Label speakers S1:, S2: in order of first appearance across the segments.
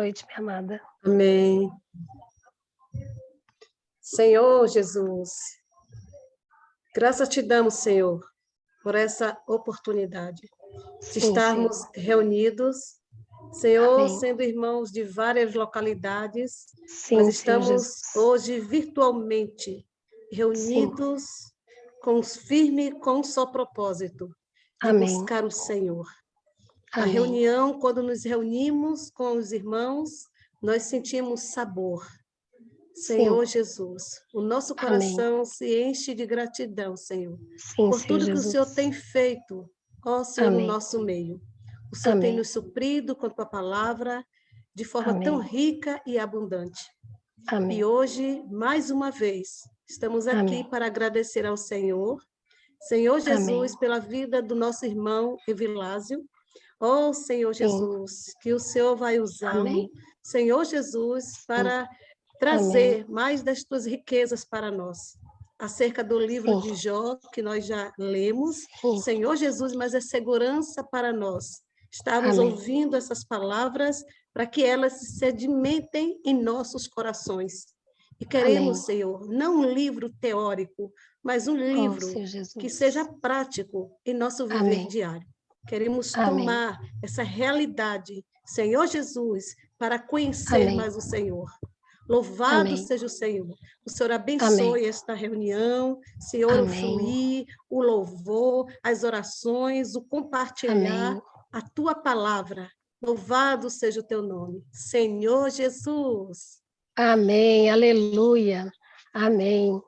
S1: Noite, minha amada.
S2: Amém. Senhor Jesus, graças te damos, Senhor, por essa oportunidade de estarmos reunidos, Senhor,
S1: Amém.
S2: sendo irmãos de várias localidades,
S1: Sim,
S2: nós estamos
S1: Senhor
S2: hoje virtualmente reunidos firme com um só propósito, de
S1: Amém.
S2: buscar o Senhor.
S1: Amém.
S2: A reunião, quando nos reunimos com os irmãos, nós sentimos sabor. Senhor Jesus, o nosso coração
S1: Amém.
S2: se enche de gratidão, Senhor,
S1: Sim,
S2: por
S1: Senhor
S2: tudo que o
S1: Jesus.
S2: Senhor tem feito, ó Senhor, no
S1: Amém.
S2: nosso meio. O Senhor tem nos suprido com a tua palavra de forma tão rica e abundante.
S1: Amém.
S2: E hoje, mais uma vez, estamos aqui para agradecer ao Senhor, Senhor Jesus, pela vida do nosso irmão Evilásio. Ó Senhor Jesus, que o Senhor vai usá-lo, Senhor Jesus, para trazer mais das tuas riquezas para nós. Acerca do livro de Jó, que nós já lemos, Senhor Jesus, mas é segurança para nós. Estamos ouvindo essas palavras para que elas se sedimentem em nossos corações. E queremos, Senhor, não um livro teórico, mas um livro que seja prático em nosso viver diário. Queremos tomar essa realidade, Senhor Jesus, para conhecer mais o Senhor. Louvado seja o Senhor. O Senhor abençoe esta reunião, Senhor, o fluir, o louvor, as orações, o compartilhar a tua palavra. Louvado seja o teu nome, Senhor Jesus.
S1: Amém, aleluia, amém.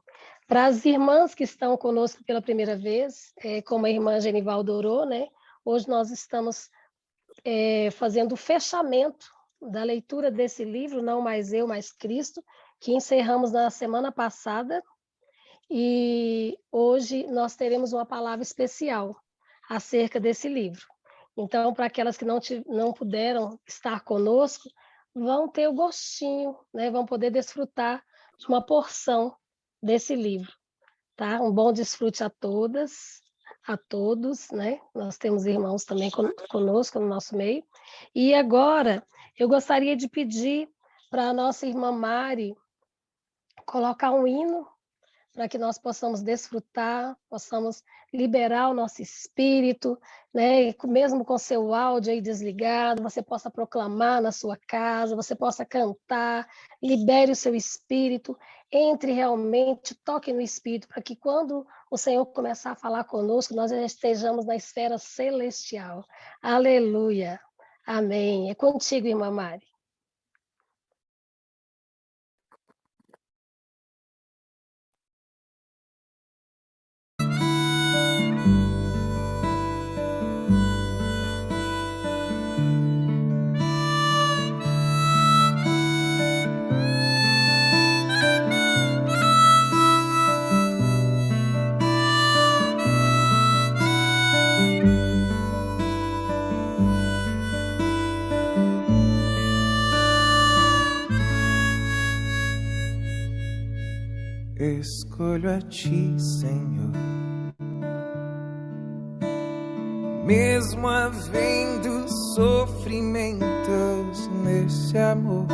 S1: Para as irmãs que estão conosco pela primeira vez, como a irmã Genivaldo orou, né? Hoje nós estamos fazendo o fechamento da leitura desse livro, Não Mais Eu, Mais Cristo, que encerramos na semana passada, e hoje nós teremos uma palavra especial acerca desse livro. Então, para aquelas que não puderam estar conosco, vão ter o gostinho, né? Vão poder desfrutar de uma porção desse livro, tá? Um bom desfrute a todas, a todos, né? Nós temos irmãos também conosco no nosso meio. E agora, eu gostaria de pedir para a nossa irmã Mari colocar um hino para que nós possamos desfrutar, possamos liberar o nosso espírito, né? E mesmo com seu áudio aí desligado, você possa proclamar na sua casa, você possa cantar, libere o seu espírito, entre realmente, toque no espírito, para que quando o Senhor começar a falar conosco, nós estejamos na esfera celestial. Aleluia. Amém. É contigo, irmã Mari.
S3: Escolho a ti, Senhor, mesmo havendo sofrimentos nesse amor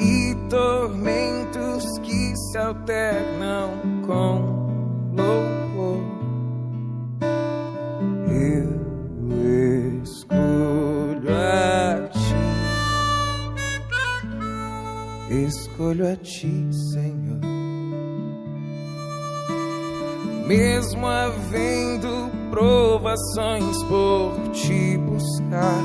S3: e tormentos que se alternam com louvor. Eu escolho a ti. Escolho a ti, Senhor, mesmo havendo provações por te buscar,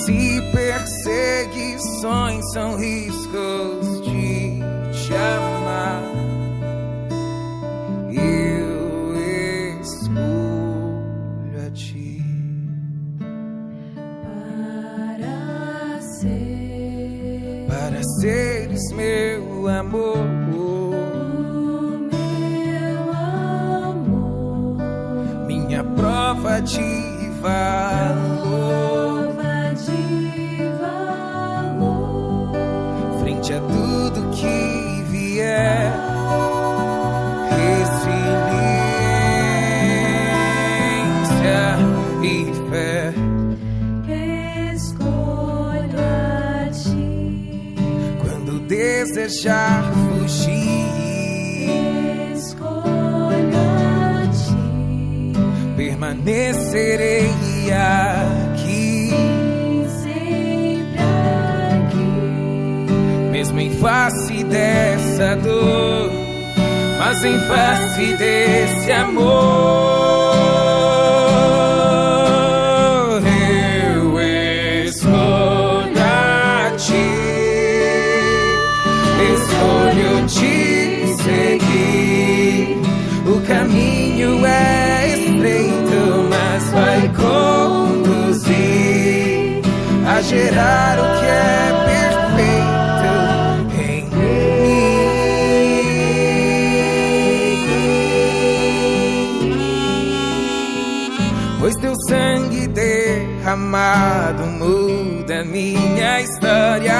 S3: se perseguições são riscos de te amar, eu escolho a ti. Para seres meu amor, minha prova de valor, frente a tudo que vier, resiliência e fé. fé.
S4: Escolho a ti.
S3: Quando desejar fugir,
S4: Escolho a ti.
S3: permanecerei aqui,
S4: Sempre aqui.
S3: mesmo em face dessa dor, mas em face desse amor. Eu escolho a ti, escolho te seguir. O caminho é estreito, mas vai conduzir a gerar o que é perfeito em mim. Pois teu sangue derramado muda minha história.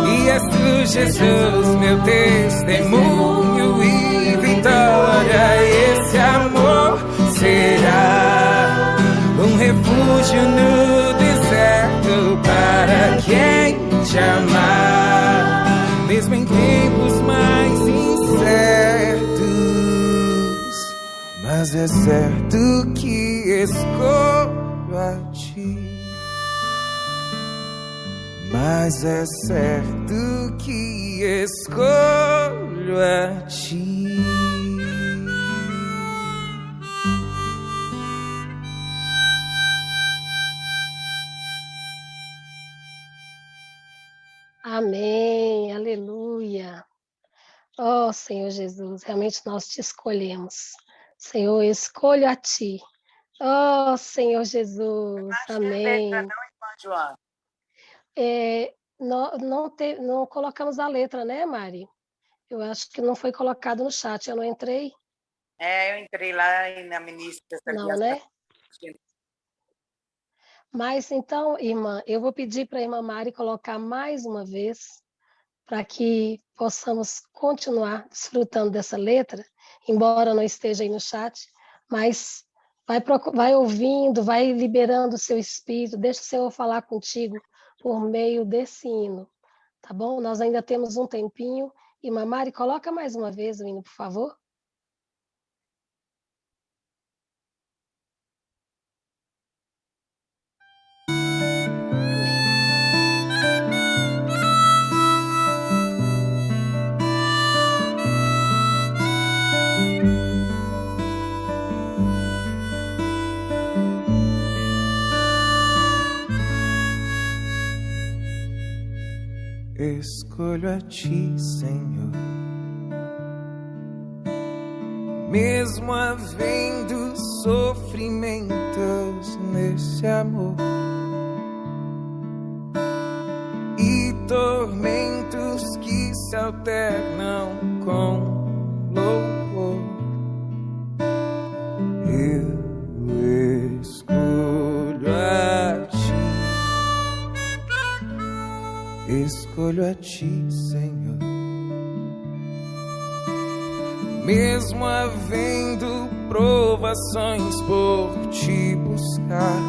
S3: E és tu, Jesus, meu testemunho e vitória. Esse amor será um refúgio no deserto para quem te amar, mesmo em tempos mais incertos. Mas é certo que escolho a ti. Mas é certo que escolho a ti.
S1: Amém, aleluia. Oh, Senhor Jesus, realmente nós te escolhemos. Senhor, eu escolho a ti. Oh, Senhor Jesus, amém. Não colocamos a letra, né, Mari? Eu acho que não foi colocado no chat, eu não entrei.
S5: Eu entrei lá e na ministra.
S1: Não, né? Mas então, irmã, eu vou pedir para a irmã Mari colocar mais uma vez, para que possamos continuar desfrutando dessa letra, embora não esteja aí no chat, mas vai ouvindo, vai liberando o seu espírito, deixa o Senhor falar contigo por meio desse hino, tá bom? Nós ainda temos um tempinho. Irmã Mari, coloca mais uma vez o hino, por favor.
S3: Escolho a ti, Senhor, mesmo havendo sofrimentos nesse amor e tormentos que se alternam com louvor. Eu escolho a ti. Escolho a ti, Senhor, mesmo havendo provações por te buscar,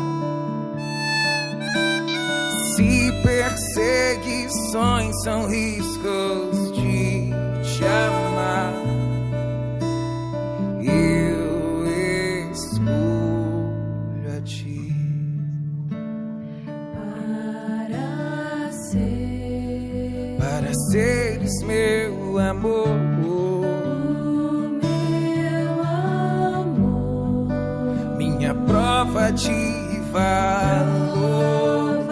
S3: se perseguições são riscos de te amar, eu escolho a ti. Para seres meu amor, minha prova de valor,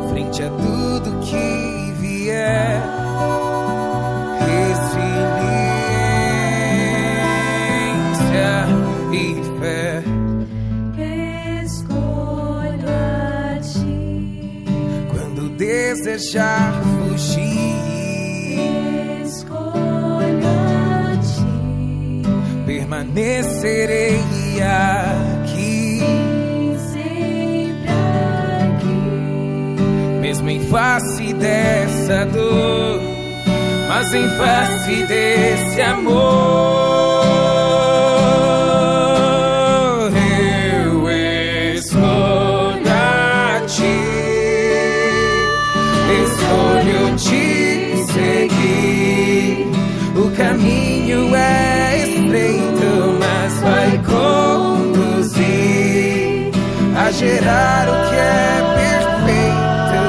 S3: frente a tudo que vier, resiliência e fé. Desejar fugir,
S4: escolho a ti.
S3: Permanecerei aqui,
S4: sempre aqui.
S3: Mesmo em face dessa dor, mas em face desse amor. gerar o que é perfeito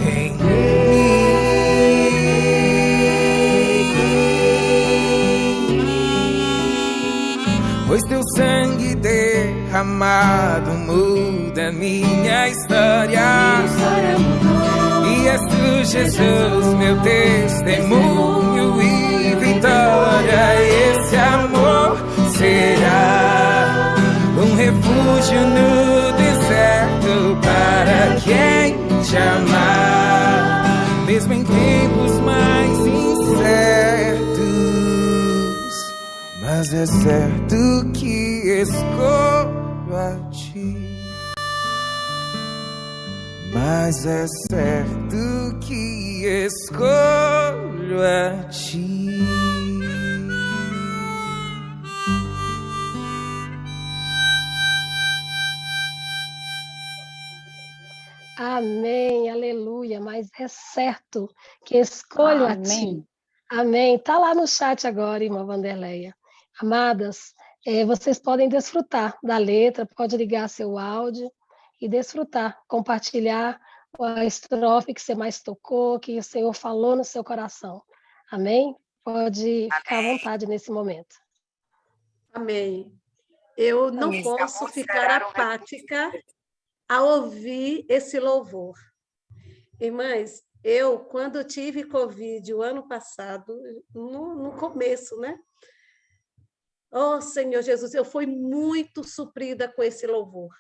S3: em mim. Pois teu sangue derramado muda minha história. E és tu, Jesus, meu testemunho e vitória. Esse amor será um refúgio no deserto para quem te amar, mesmo em tempos mais incertos. Mas é certo que escolho a ti. Mas é certo que escolho a ti.
S1: Amém, aleluia, mas é certo que escolho a ti. Amém. Está lá no chat agora, irmã Vanderleia. Amadas, vocês podem desfrutar da letra, pode ligar seu áudio e desfrutar, compartilhar a estrofe que você mais tocou, que o Senhor falou no seu coração. Amém? Pode ficar à vontade nesse momento.
S2: Amém. Eu não posso ficar apática a ouvir esse louvor. Irmãs, eu, quando tive Covid o ano passado, no começo, né? Oh, Senhor Jesus, eu fui muito suprida com esse louvor.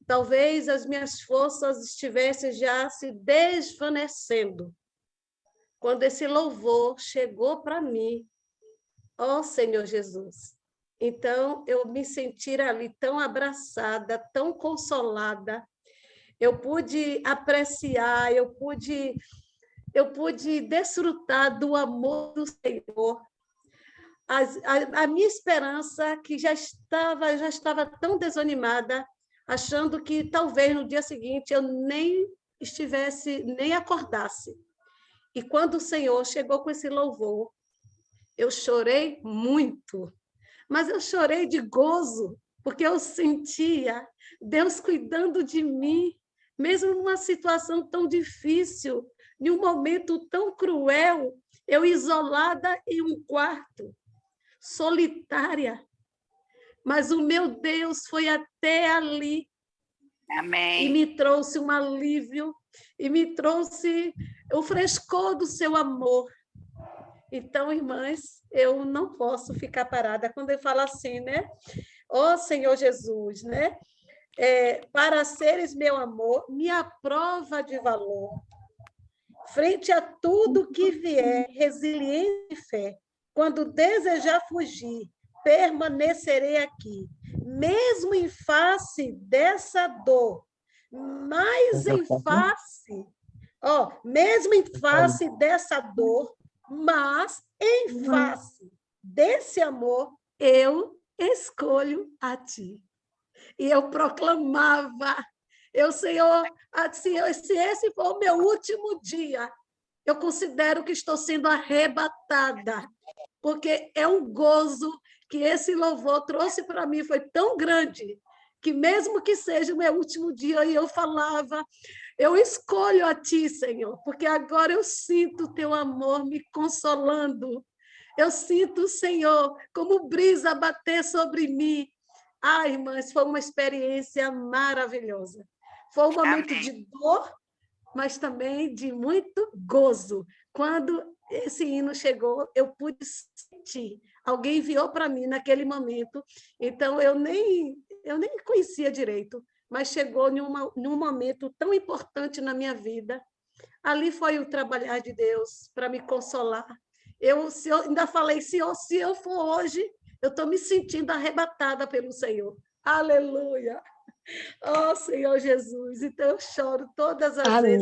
S2: Talvez as minhas forças estivessem já se desvanecendo. Quando esse louvor chegou para mim, ó Senhor Jesus. Então, eu me senti ali tão abraçada, tão consolada. Eu pude apreciar, eu pude desfrutar do amor do Senhor. A minha esperança, que já estava tão desanimada, achando que talvez no dia seguinte eu nem acordasse. E quando o Senhor chegou com esse louvor, eu chorei muito, mas eu chorei de gozo, porque eu sentia Deus cuidando de mim, mesmo numa situação tão difícil, em um momento tão cruel, eu isolada em um quarto, solitária. Mas o meu Deus foi até ali.
S5: Amém.
S2: E me trouxe um alívio, e me trouxe o frescor do seu amor. Então, irmãs, eu não posso ficar parada quando eu falo assim, né? Ó Senhor Jesus, né? Para seres meu amor, minha prova de valor. Frente a tudo que vier, resiliente e fé. Quando desejar fugir, permanecerei aqui. Mesmo em face dessa dor, mas em face, mesmo em face dessa dor, mas em face desse amor, eu escolho a ti. E eu proclamava, Senhor, assim, se esse for o meu último dia, eu considero que estou sendo arrebatada, porque é um gozo que esse louvor trouxe para mim, foi tão grande, que mesmo que seja o meu último dia, eu falava, eu escolho a ti, Senhor, porque agora eu sinto o teu amor me consolando. Eu sinto, Senhor, como brisa bater sobre mim. Ai, irmãs, foi uma experiência maravilhosa. Foi um momento de dor, mas também de muito gozo. Quando esse hino chegou, eu pude sentir. Alguém enviou para mim naquele momento, então eu nem conhecia direito, mas chegou num momento tão importante na minha vida. Ali foi o trabalhar de Deus para me consolar. Eu ainda falei, se eu for hoje, eu estou me sentindo arrebatada pelo Senhor. Aleluia! Oh, Senhor Jesus! Então eu choro todas as vezes.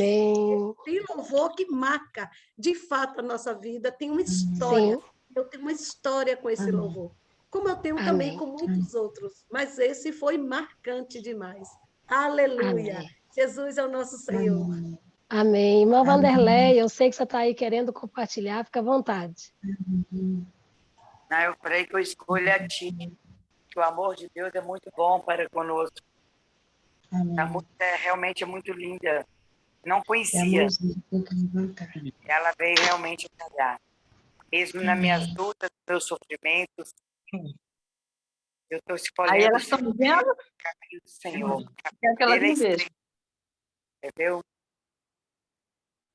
S2: Tem louvor que marca, de fato, a nossa vida, tem uma história.
S1: Sim.
S2: Eu tenho uma história com esse louvor, como eu tenho também com muitos outros, mas esse foi marcante demais. Aleluia!
S1: Amém.
S2: Jesus é o nosso Senhor.
S1: Amém. Irmã Vanderleia, eu sei que você está aí querendo compartilhar, fica à vontade.
S5: Eu creio que eu escolho a ti, que o amor de Deus é muito bom para conosco. A música realmente é muito linda. Não
S6: É a
S5: conhecia.
S6: música que tem que levantar.
S5: Ela veio realmente calhar. Mesmo nas minhas lutas, meus sofrimentos, eu estou
S7: Aí
S5: escolhendo
S7: elas estão vendo,
S5: o caminho do Senhor.
S7: quero que elas
S5: Ele é
S7: me vejam.
S5: estreito, entendeu?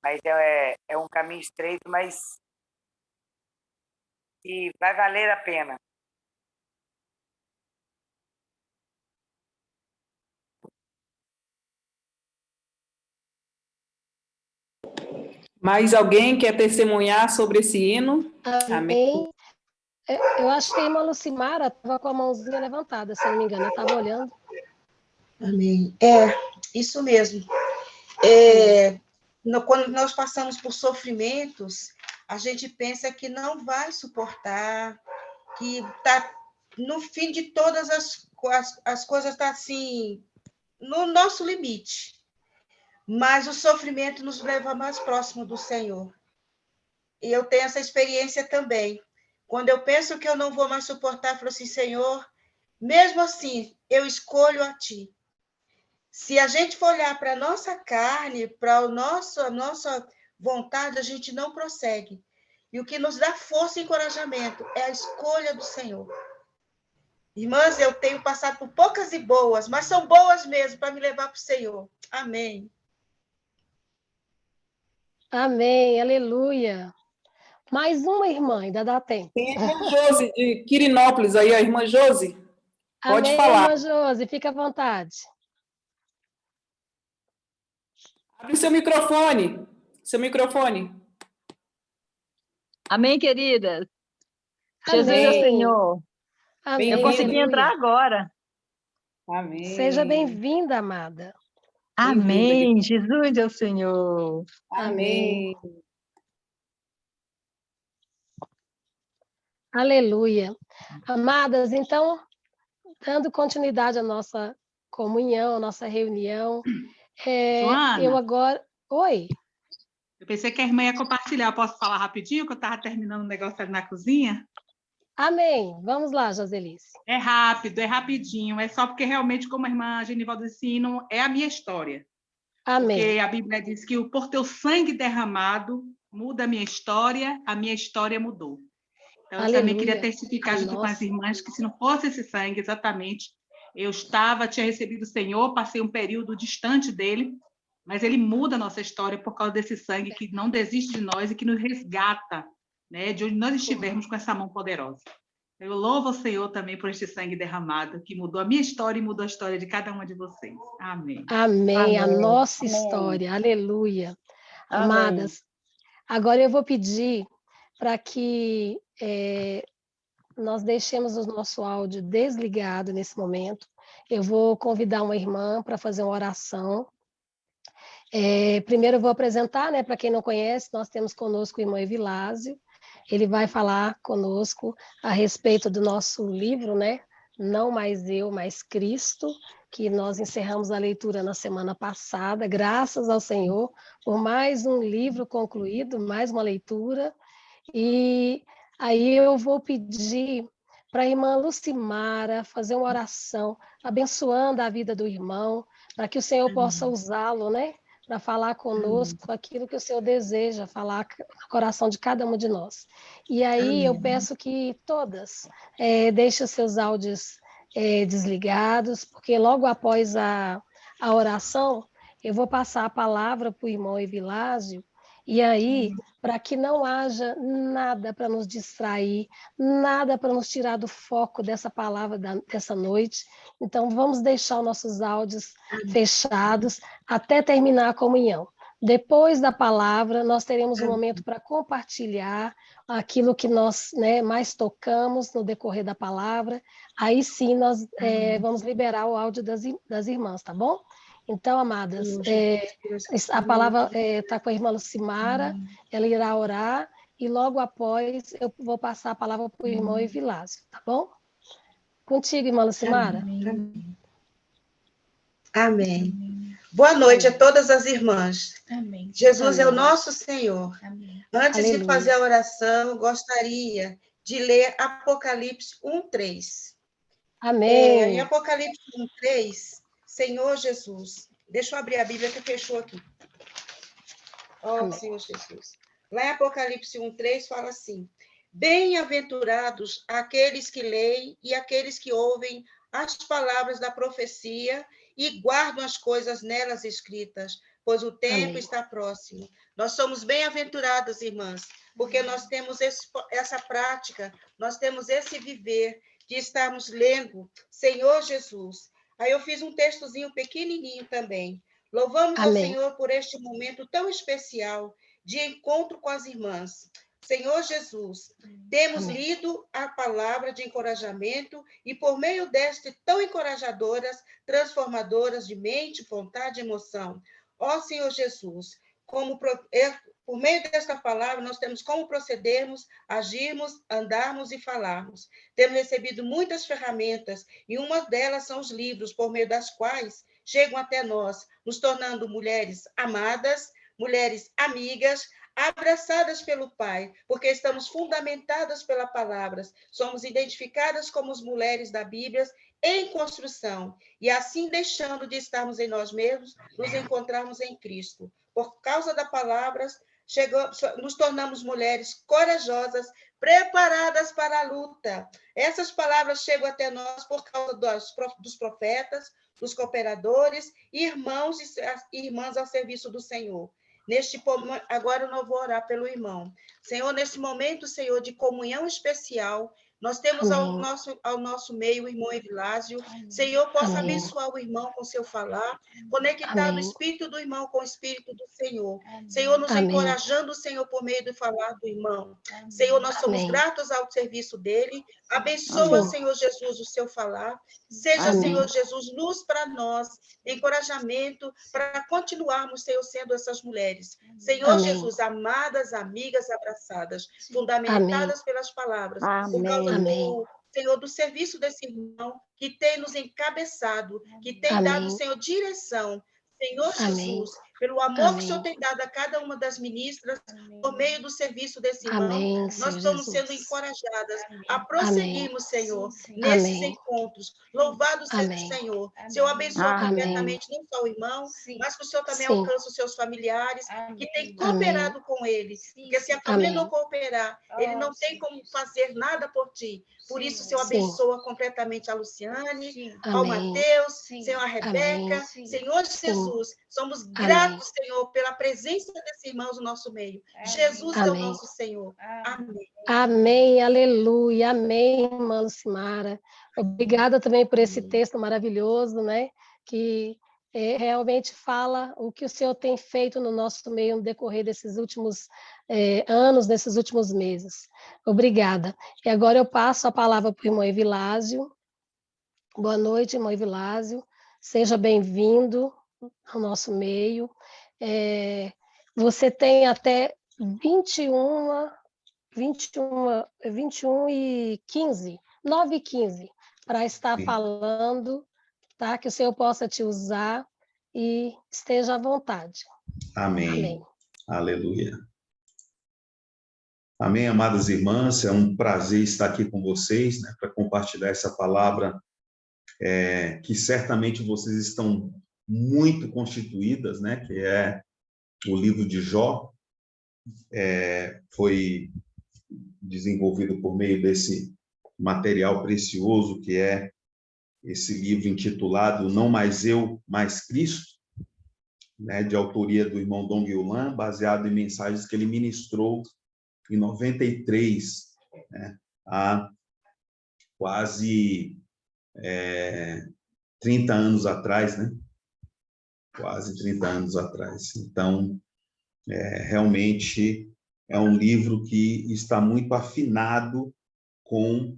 S5: Mas é um caminho estreito, mas que vai valer a pena.
S8: Mais alguém quer testemunhar sobre esse hino?
S1: Amém. Eu acho que a irmã Lucimara estava com a mãozinha levantada, se eu não me engano. Eu estava olhando.
S6: Amém. Isso mesmo. Quando nós passamos por sofrimentos, a gente pensa que não vai suportar, que tá no fim de todas as coisas está assim, no nosso limite. Mas o sofrimento nos leva mais próximo do Senhor. E eu tenho essa experiência também. Quando eu penso que eu não vou mais suportar, eu falo assim, Senhor, mesmo assim, eu escolho a Ti. Se a gente for olhar para a nossa carne, para a nossa vontade, a gente não prossegue. E o que nos dá força e encorajamento é a escolha do Senhor. Irmãs, eu tenho passado por poucas e boas, mas são boas mesmo para me levar para o Senhor. Amém.
S1: Amém, aleluia. Mais uma irmã, ainda dá tempo.
S8: Tem a irmã Josi, de Quirinópolis, aí, a irmã Josi. Pode
S1: Amém,
S8: falar.
S1: irmã Josi, fica à vontade.
S8: Abre seu microfone. Seu microfone.
S7: Amém, queridas. Jesus é o
S1: Amém.
S7: Senhor.
S1: Amém,
S7: Eu consegui
S1: aleluia.
S7: entrar agora.
S8: Amém.
S1: Seja bem-vinda, amada.
S7: Amém. Jesus é o Senhor.
S1: Amém. Aleluia. Amadas, então, dando continuidade à nossa comunhão, à nossa reunião,
S9: Joana?
S1: eu agora... Oi.
S9: Eu pensei que a irmã ia compartilhar. Posso falar rapidinho, que eu estava terminando um negócio ali na cozinha?
S1: Amém. Vamos lá, Joselice.
S9: É rápido, é rapidinho. É só porque realmente, como a irmã Genivaldo ensina, é a minha história.
S1: Amém.
S9: Porque a Bíblia diz que por teu sangue derramado muda a minha história mudou. Então, eu também queria testificar junto com as irmãs que se não fosse esse sangue, exatamente, tinha recebido o Senhor, passei um período distante dele, mas ele muda a nossa história por causa desse sangue que não desiste de nós e que nos resgata, né, de onde nós estivermos com essa mão poderosa. Eu louvo o Senhor também por este sangue derramado, que mudou a minha história e mudou a história de cada uma de vocês. Amém.
S1: Amém. A nossa história. Aleluia.
S7: Amém.
S1: Amadas, agora eu vou pedir para que nós deixemos o nosso áudio desligado nesse momento. Eu vou convidar uma irmã para fazer uma oração. Primeiro eu vou apresentar, né, para quem não conhece, nós temos conosco o irmão Evilásio. Ele vai falar conosco a respeito do nosso livro, né? Não Mais Eu, Mais Cristo, que nós encerramos a leitura na semana passada, graças ao Senhor, por mais um livro concluído, mais uma leitura. E aí eu vou pedir para a irmã Lucimara fazer uma oração, abençoando a vida do irmão, para que o Senhor possa usá-lo, né? Para falar conosco aquilo que o Senhor deseja falar no coração de cada um de nós. E aí eu peço que todas deixem os seus áudios desligados, porque logo após a oração, eu vou passar a palavra para o irmão Evilásio, e aí, para que não haja nada para nos distrair, nada para nos tirar do foco dessa palavra dessa noite, então vamos deixar os nossos áudios fechados até terminar a comunhão. Depois da palavra, nós teremos um momento para compartilhar aquilo que nós, né, mais tocamos no decorrer da palavra. Aí sim nós vamos liberar o áudio das irmãs, tá bom? Então, amadas, a palavra está com a irmã Lucimara, ela irá orar, e logo após eu vou passar a palavra para o irmão Evilásio, tá bom? Contigo, irmã Lucimara.
S6: Amém. Boa noite a todas as irmãs.
S1: Amém.
S6: Jesus
S1: Amém.
S6: é o nosso Senhor.
S1: Amém.
S6: Antes
S1: Aleluia.
S6: de fazer a oração, gostaria de ler Apocalipse 1:3.
S1: Amém.
S6: Em Apocalipse 1:3, Senhor Jesus, deixa eu abrir a Bíblia que fechou aqui. Ó, Senhor Jesus. Lá em Apocalipse 1:3 fala assim: bem-aventurados aqueles que leem e aqueles que ouvem as palavras da profecia e guardam as coisas nelas escritas, pois o tempo está próximo. Nós somos bem-aventuradas, irmãs, porque nós temos essa prática, nós temos esse viver de estarmos lendo Senhor Jesus. Aí eu fiz um textozinho pequenininho também. Louvamos ao Senhor por este momento tão especial de encontro com as irmãs. Senhor Jesus, temos lido a palavra de encorajamento e por meio deste tão encorajadoras, transformadoras de mente, vontade e emoção. Ó Senhor Jesus, por meio desta palavra, nós temos como procedermos, agirmos, andarmos e falarmos. Temos recebido muitas ferramentas e uma delas são os livros, por meio das quais chegam até nós, nos tornando mulheres amadas, mulheres amigas, abraçadas pelo Pai, porque estamos fundamentadas pela palavra, somos identificadas como as mulheres da Bíblia em construção, e assim deixando de estarmos em nós mesmos, nos encontrarmos em Cristo. Por causa da palavra, nos tornamos mulheres corajosas, preparadas para a luta. Essas palavras chegam até nós por causa dos profetas, dos cooperadores, irmãos e irmãs ao serviço do Senhor. Agora eu não vou orar pelo irmão. Senhor, nesse momento, Senhor, de comunhão especial, nós temos ao nosso meio o irmão Evilásio. Senhor, possa abençoar o irmão com seu falar, conectar o espírito do irmão com o espírito do Senhor. Senhor, nos encorajando, Senhor, por meio do falar do irmão. Senhor, nós somos gratos ao serviço dele. Abençoa, Senhor Jesus, o seu falar. Seja, Senhor Jesus, luz para nós, encorajamento para continuarmos, Senhor, sendo essas mulheres. Senhor Jesus, amadas, amigas, abraçadas, fundamentadas pelas palavras, por causa Senhor, do serviço desse irmão que tem nos encabeçado, que tem dado, Senhor, direção. Senhor Jesus, pelo amor que o Senhor tem dado a cada uma das ministras, por meio do serviço desse irmão, nós estamos sendo encorajadas a prosseguirmos, Senhor, nesses encontros. Louvado seja o Senhor. Senhor, abençoa completamente não só o irmão, mas que o Senhor também alcance os seus familiares, que tem cooperado com ele. Porque se a família não cooperar, ele não tem como fazer nada por ti. Por isso, Senhor, abençoa completamente a Luciane, ao Mateus, Senhor, a Rebeca, Senhor Jesus. Somos gratos, Senhor, pela presença desses irmãos no nosso meio. Jesus é o nosso Senhor. Amém.
S1: Amém, aleluia, amém, irmã Lucimara. Obrigada também por esse texto maravilhoso, né? Que realmente fala o que o Senhor tem feito no nosso meio no decorrer desses últimos anos, desses últimos meses. Obrigada. E agora eu passo a palavra para o irmão Evilásio. Boa noite, irmão Evilásio. Seja bem-vindo ao nosso meio. Você tem até 21 e 15, 9 e 15, para estar falando, tá? Que o Senhor possa te usar e esteja à vontade.
S10: Amém. Amém. Aleluia. Amém, amadas irmãs, é um prazer estar aqui com vocês, né, para compartilhar essa palavra, que certamente vocês estão muito constituídas, né, que é o livro de Jó. Foi desenvolvido por meio desse material precioso que é esse livro intitulado Não Mais Eu, Mais Cristo, né, de autoria do irmão Dong Yulan, baseado em mensagens que ele ministrou em 93, né, há quase 30 anos atrás, né? Quase 30 anos atrás. Então, realmente é um livro que está muito afinado com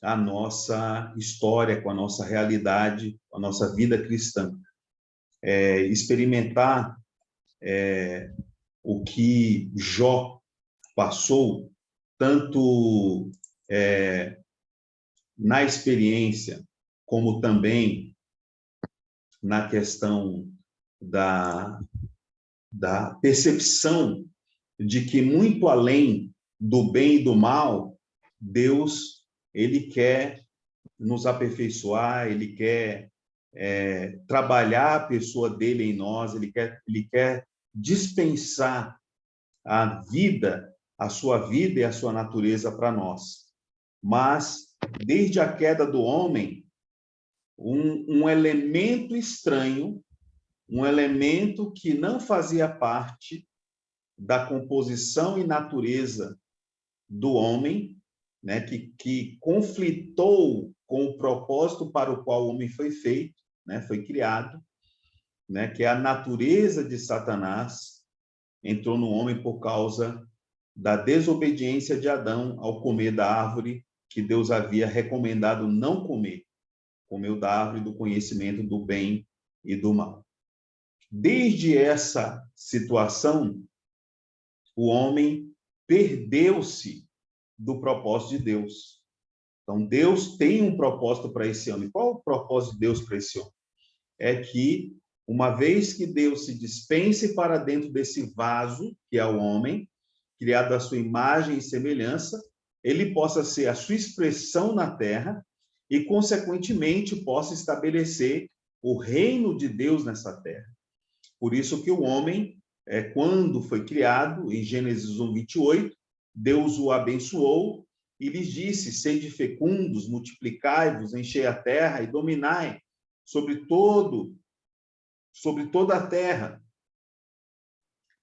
S10: a nossa história, com a nossa realidade, com a nossa vida cristã. Experimentar o que Jó passou, tanto na experiência, como também na questão da percepção de que, muito além do bem e do mal, Deus, ele quer nos aperfeiçoar, ele quer trabalhar a pessoa dele em nós, ele quer dispensar a vida, a sua vida e a sua natureza para nós. Mas, desde a queda do homem, um elemento estranho, um elemento que não fazia parte da composição e natureza do homem, né, que conflitou com o propósito para o qual o homem foi feito, né, foi criado, né, que é a natureza de Satanás, entrou no homem por causa da desobediência de Adão ao comer da árvore que Deus havia recomendado não comer. Comeu da árvore do conhecimento do bem e do mal. Desde essa situação, o homem perdeu-se do propósito de Deus. Então, Deus tem um propósito para esse homem. Qual é o propósito de Deus para esse homem? É que, uma vez que Deus se dispense para dentro desse vaso, que é o homem, criado à sua imagem e semelhança, ele possa ser a sua expressão na terra e, consequentemente, possa estabelecer o reino de Deus nessa terra. Por isso que o homem, quando foi criado, em Gênesis 1:28, Deus o abençoou e lhes disse: sede fecundos, multiplicai-vos, enchei a terra e dominai sobre toda a terra.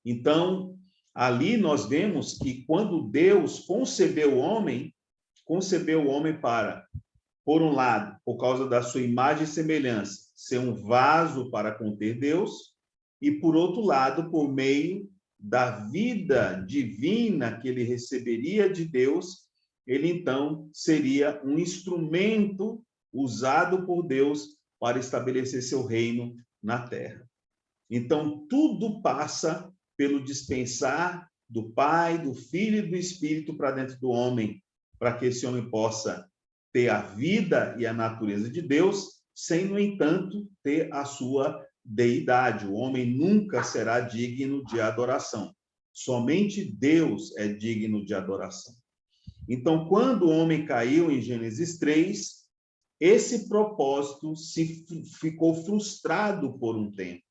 S10: Então, ali nós vemos que quando Deus concebeu o homem para, por um lado, por causa da sua imagem e semelhança, ser um vaso para conter Deus, e por outro lado, por meio da vida divina que ele receberia de Deus, ele então seria um instrumento usado por Deus para estabelecer seu reino na terra. Então, tudo passa pelo dispensar do Pai, do Filho e do Espírito para dentro do homem, para que esse homem possa ter a vida e a natureza de Deus, sem, no entanto, ter a sua deidade. O homem nunca será digno de adoração. Somente Deus é digno de adoração. Então, quando o homem caiu em Gênesis 3, esse propósito ficou frustrado por um tempo.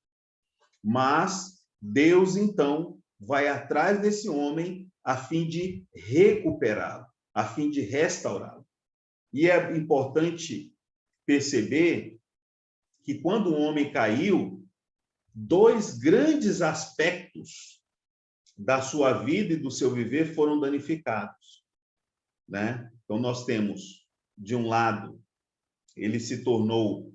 S10: Mas Deus, então, vai atrás desse homem a fim de recuperá-lo, a fim de restaurá-lo. E é importante perceber que quando o homem caiu, dois grandes aspectos da sua vida e do seu viver foram danificados, né? Então, nós temos, de um lado, ele se tornou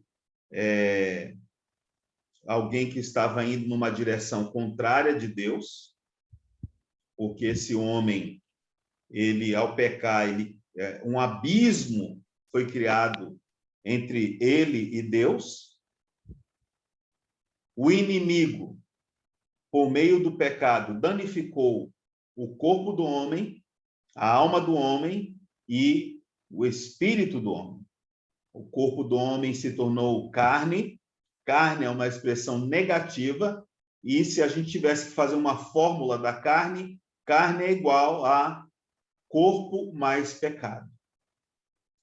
S10: alguém que estava indo numa direção contrária de Deus, porque esse homem, ele, ao pecar, um abismo foi criado entre ele e Deus. O inimigo, por meio do pecado, danificou o corpo do homem, a alma do homem e o espírito do homem. O corpo do homem se tornou carne. Carne é uma expressão negativa, e se a gente tivesse que fazer uma fórmula da carne, carne é igual a corpo mais pecado.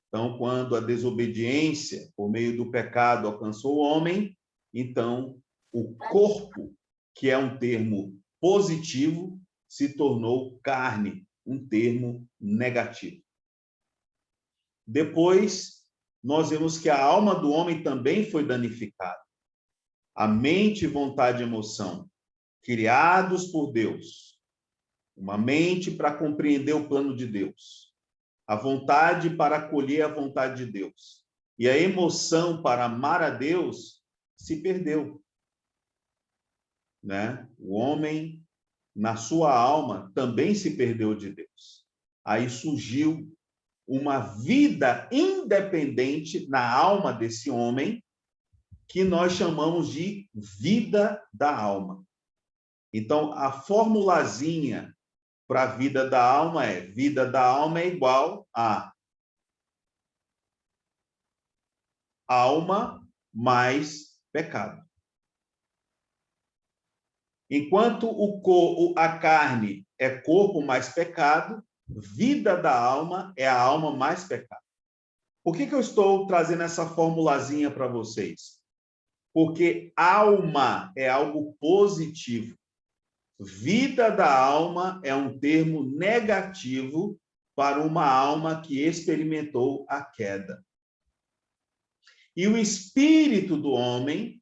S10: Então, quando a desobediência, por meio do pecado, alcançou o homem, então o corpo, que é um termo positivo, se tornou carne, um termo negativo. Depois, nós vemos que a alma do homem também foi danificada. A mente, vontade e emoção, criados por Deus, uma mente para compreender o plano de Deus, a vontade para acolher a vontade de Deus e a emoção para amar a Deus, se perdeu, né? O homem, na sua alma, também se perdeu de Deus. Aí surgiu uma vida independente na alma desse homem, que nós chamamos de vida da alma. Então, a formulazinha para a vida da alma é: vida da alma é igual a alma mais pecado. Enquanto a carne é corpo mais pecado, vida da alma é a alma mais pecado. Por que eu estou trazendo essa formulazinha para vocês? porque alma é algo positivo. Vida da alma é um termo negativo para uma alma que experimentou a queda. E o espírito do homem,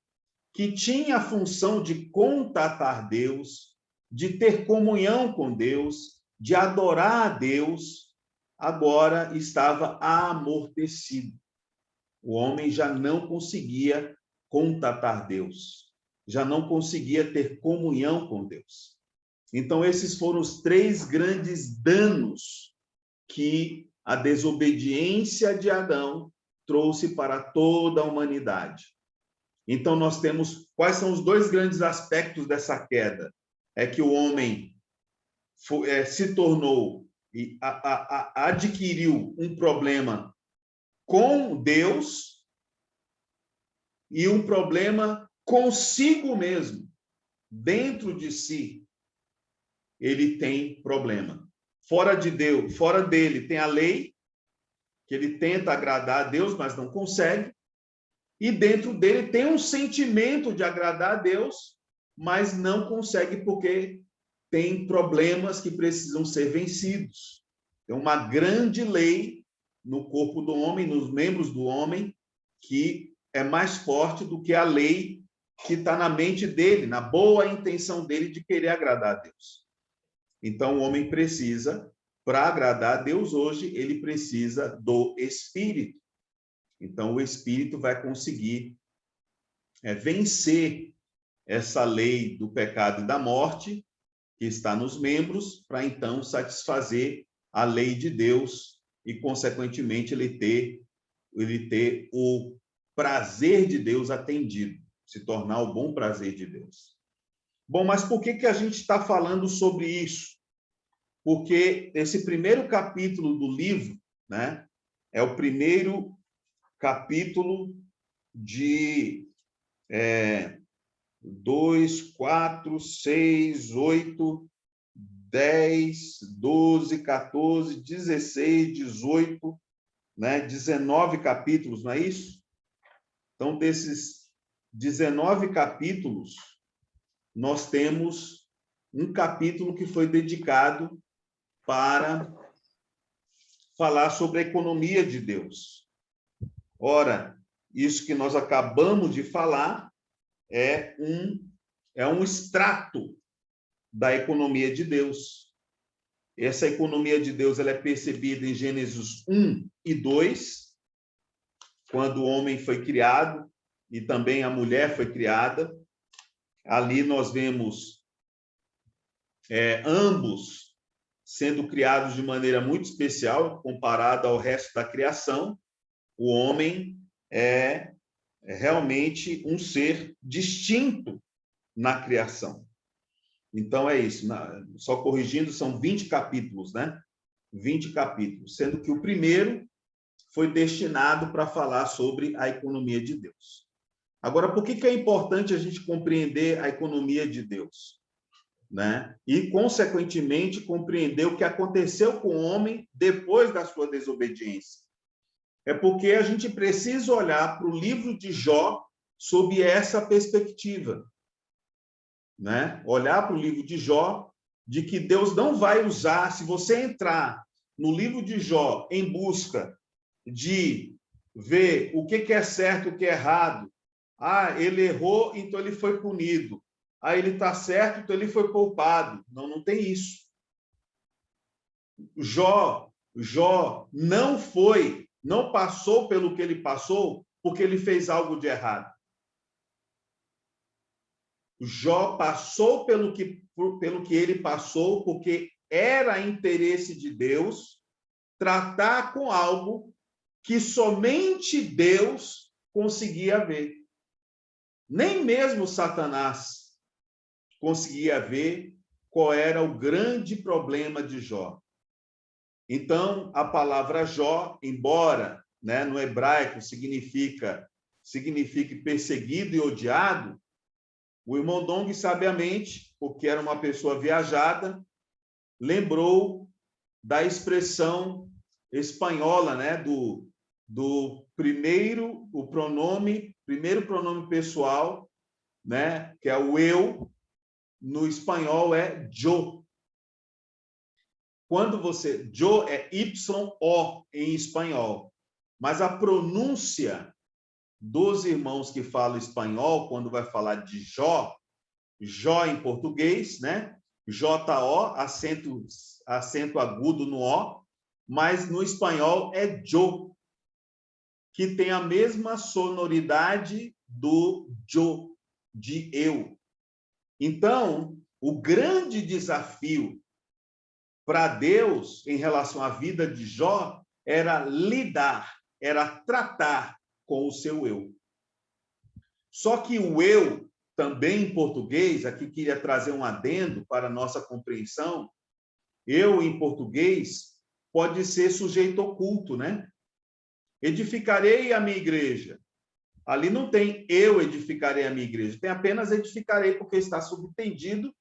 S10: que tinha a função de contatar Deus, de ter comunhão com Deus, de adorar a Deus, agora estava amortecido. O homem já não conseguia contatar Deus, já não conseguia ter comunhão com Deus. Então, esses foram os 3 grandes danos que a desobediência de Adão trouxe para toda a humanidade. Então, nós temos... Quais são os 2 grandes aspectos dessa queda? É que o homem se tornou e adquiriu um problema com Deus e um problema consigo mesmo. Dentro de si, ele tem problema. Fora de Deus, fora dele, tem a lei, que ele tenta agradar a Deus, mas não consegue. E dentro dele tem um sentimento de agradar a Deus, mas não consegue porque tem problemas que precisam ser vencidos. Tem uma grande lei no corpo do homem, nos membros do homem, que é mais forte do que a lei que está na mente dele, na boa intenção dele de querer agradar a Deus. Então, o homem precisa, para agradar a Deus hoje, ele precisa do Espírito. Então, o Espírito vai conseguir vencer essa lei do pecado e da morte que está nos membros, para então satisfazer a lei de Deus e, consequentemente, ele ter o prazer de Deus atendido, se tornar o bom prazer de Deus. Bom, mas por que a gente está falando sobre isso? Porque esse primeiro capítulo do livro, né, é o primeiro capítulo de 2, 4, 6, 8, 10, 12, 14, 16, 18, né, 19 capítulos, não é isso? Então, desses 19 capítulos, nós temos um capítulo que foi dedicado para falar sobre a economia de Deus. Ora, isso que nós acabamos de falar é um extrato da economia de Deus. Essa economia de Deus ela é percebida em Gênesis 1 e 2, quando o homem foi criado e também a mulher foi criada. Ali nós vemos ambos sendo criados de maneira muito especial, comparado ao resto da criação. O homem é realmente um ser distinto na criação. Então, é isso. Só corrigindo, são 20 capítulos, né? 20 capítulos, sendo que o primeiro foi destinado para falar sobre a economia de Deus. Agora, por que é importante a gente compreender a economia de Deus? Né? E, consequentemente, compreender o que aconteceu com o homem depois da sua desobediência. É porque a gente precisa olhar para o livro de Jó sob essa perspectiva. Né? Olhar para o livro de Jó, de que Deus não vai usar, se você entrar no livro de Jó em busca de ver o que é certo e o que é errado. Ah, ele errou, então ele foi punido. Ah, ele está certo, então ele foi poupado. Não, não tem isso. Jó não passou pelo que ele passou porque ele fez algo de errado. Jó passou pelo que ele passou porque era interesse de Deus tratar com algo que somente Deus conseguia ver. Nem mesmo Satanás conseguia ver qual era o grande problema de Jó. Então, a palavra Jó, embora, né, no hebraico signifique perseguido e odiado, o irmão Dong, sabiamente, porque era uma pessoa viajada, lembrou da expressão espanhola, né, do do primeiro pronome pessoal, né, que é o eu, no espanhol é yo. Quando você... Yo é Y-O em espanhol, mas a pronúncia dos irmãos que falam espanhol, quando vai falar de Jó, Jó em português, né? J-O, acento agudo no O, mas no espanhol é yo, que tem a mesma sonoridade do yo, de eu. Então, o grande desafio para Deus em relação à vida de Jó era lidar, era tratar com o seu eu. Só que o eu, também em português, aqui queria trazer um adendo para a nossa compreensão, eu em português pode ser sujeito oculto, né? Edificarei a minha igreja. Ali não tem eu edificarei a minha igreja, tem apenas edificarei, porque está subentendido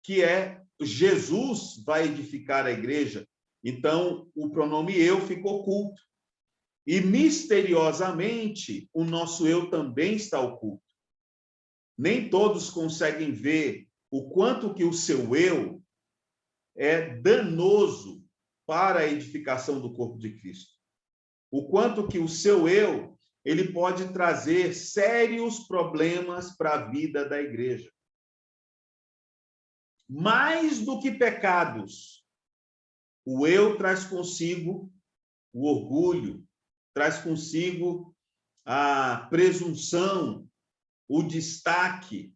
S10: que é Jesus vai edificar a igreja. Então, o pronome eu ficou oculto. E, misteriosamente, o nosso eu também está oculto. Nem todos conseguem ver o quanto que o seu eu é danoso para a edificação do corpo de Cristo. O quanto que o seu eu, ele pode trazer sérios problemas para a vida da igreja. Mais do que pecados, o eu traz consigo o orgulho, traz consigo a presunção, o destaque,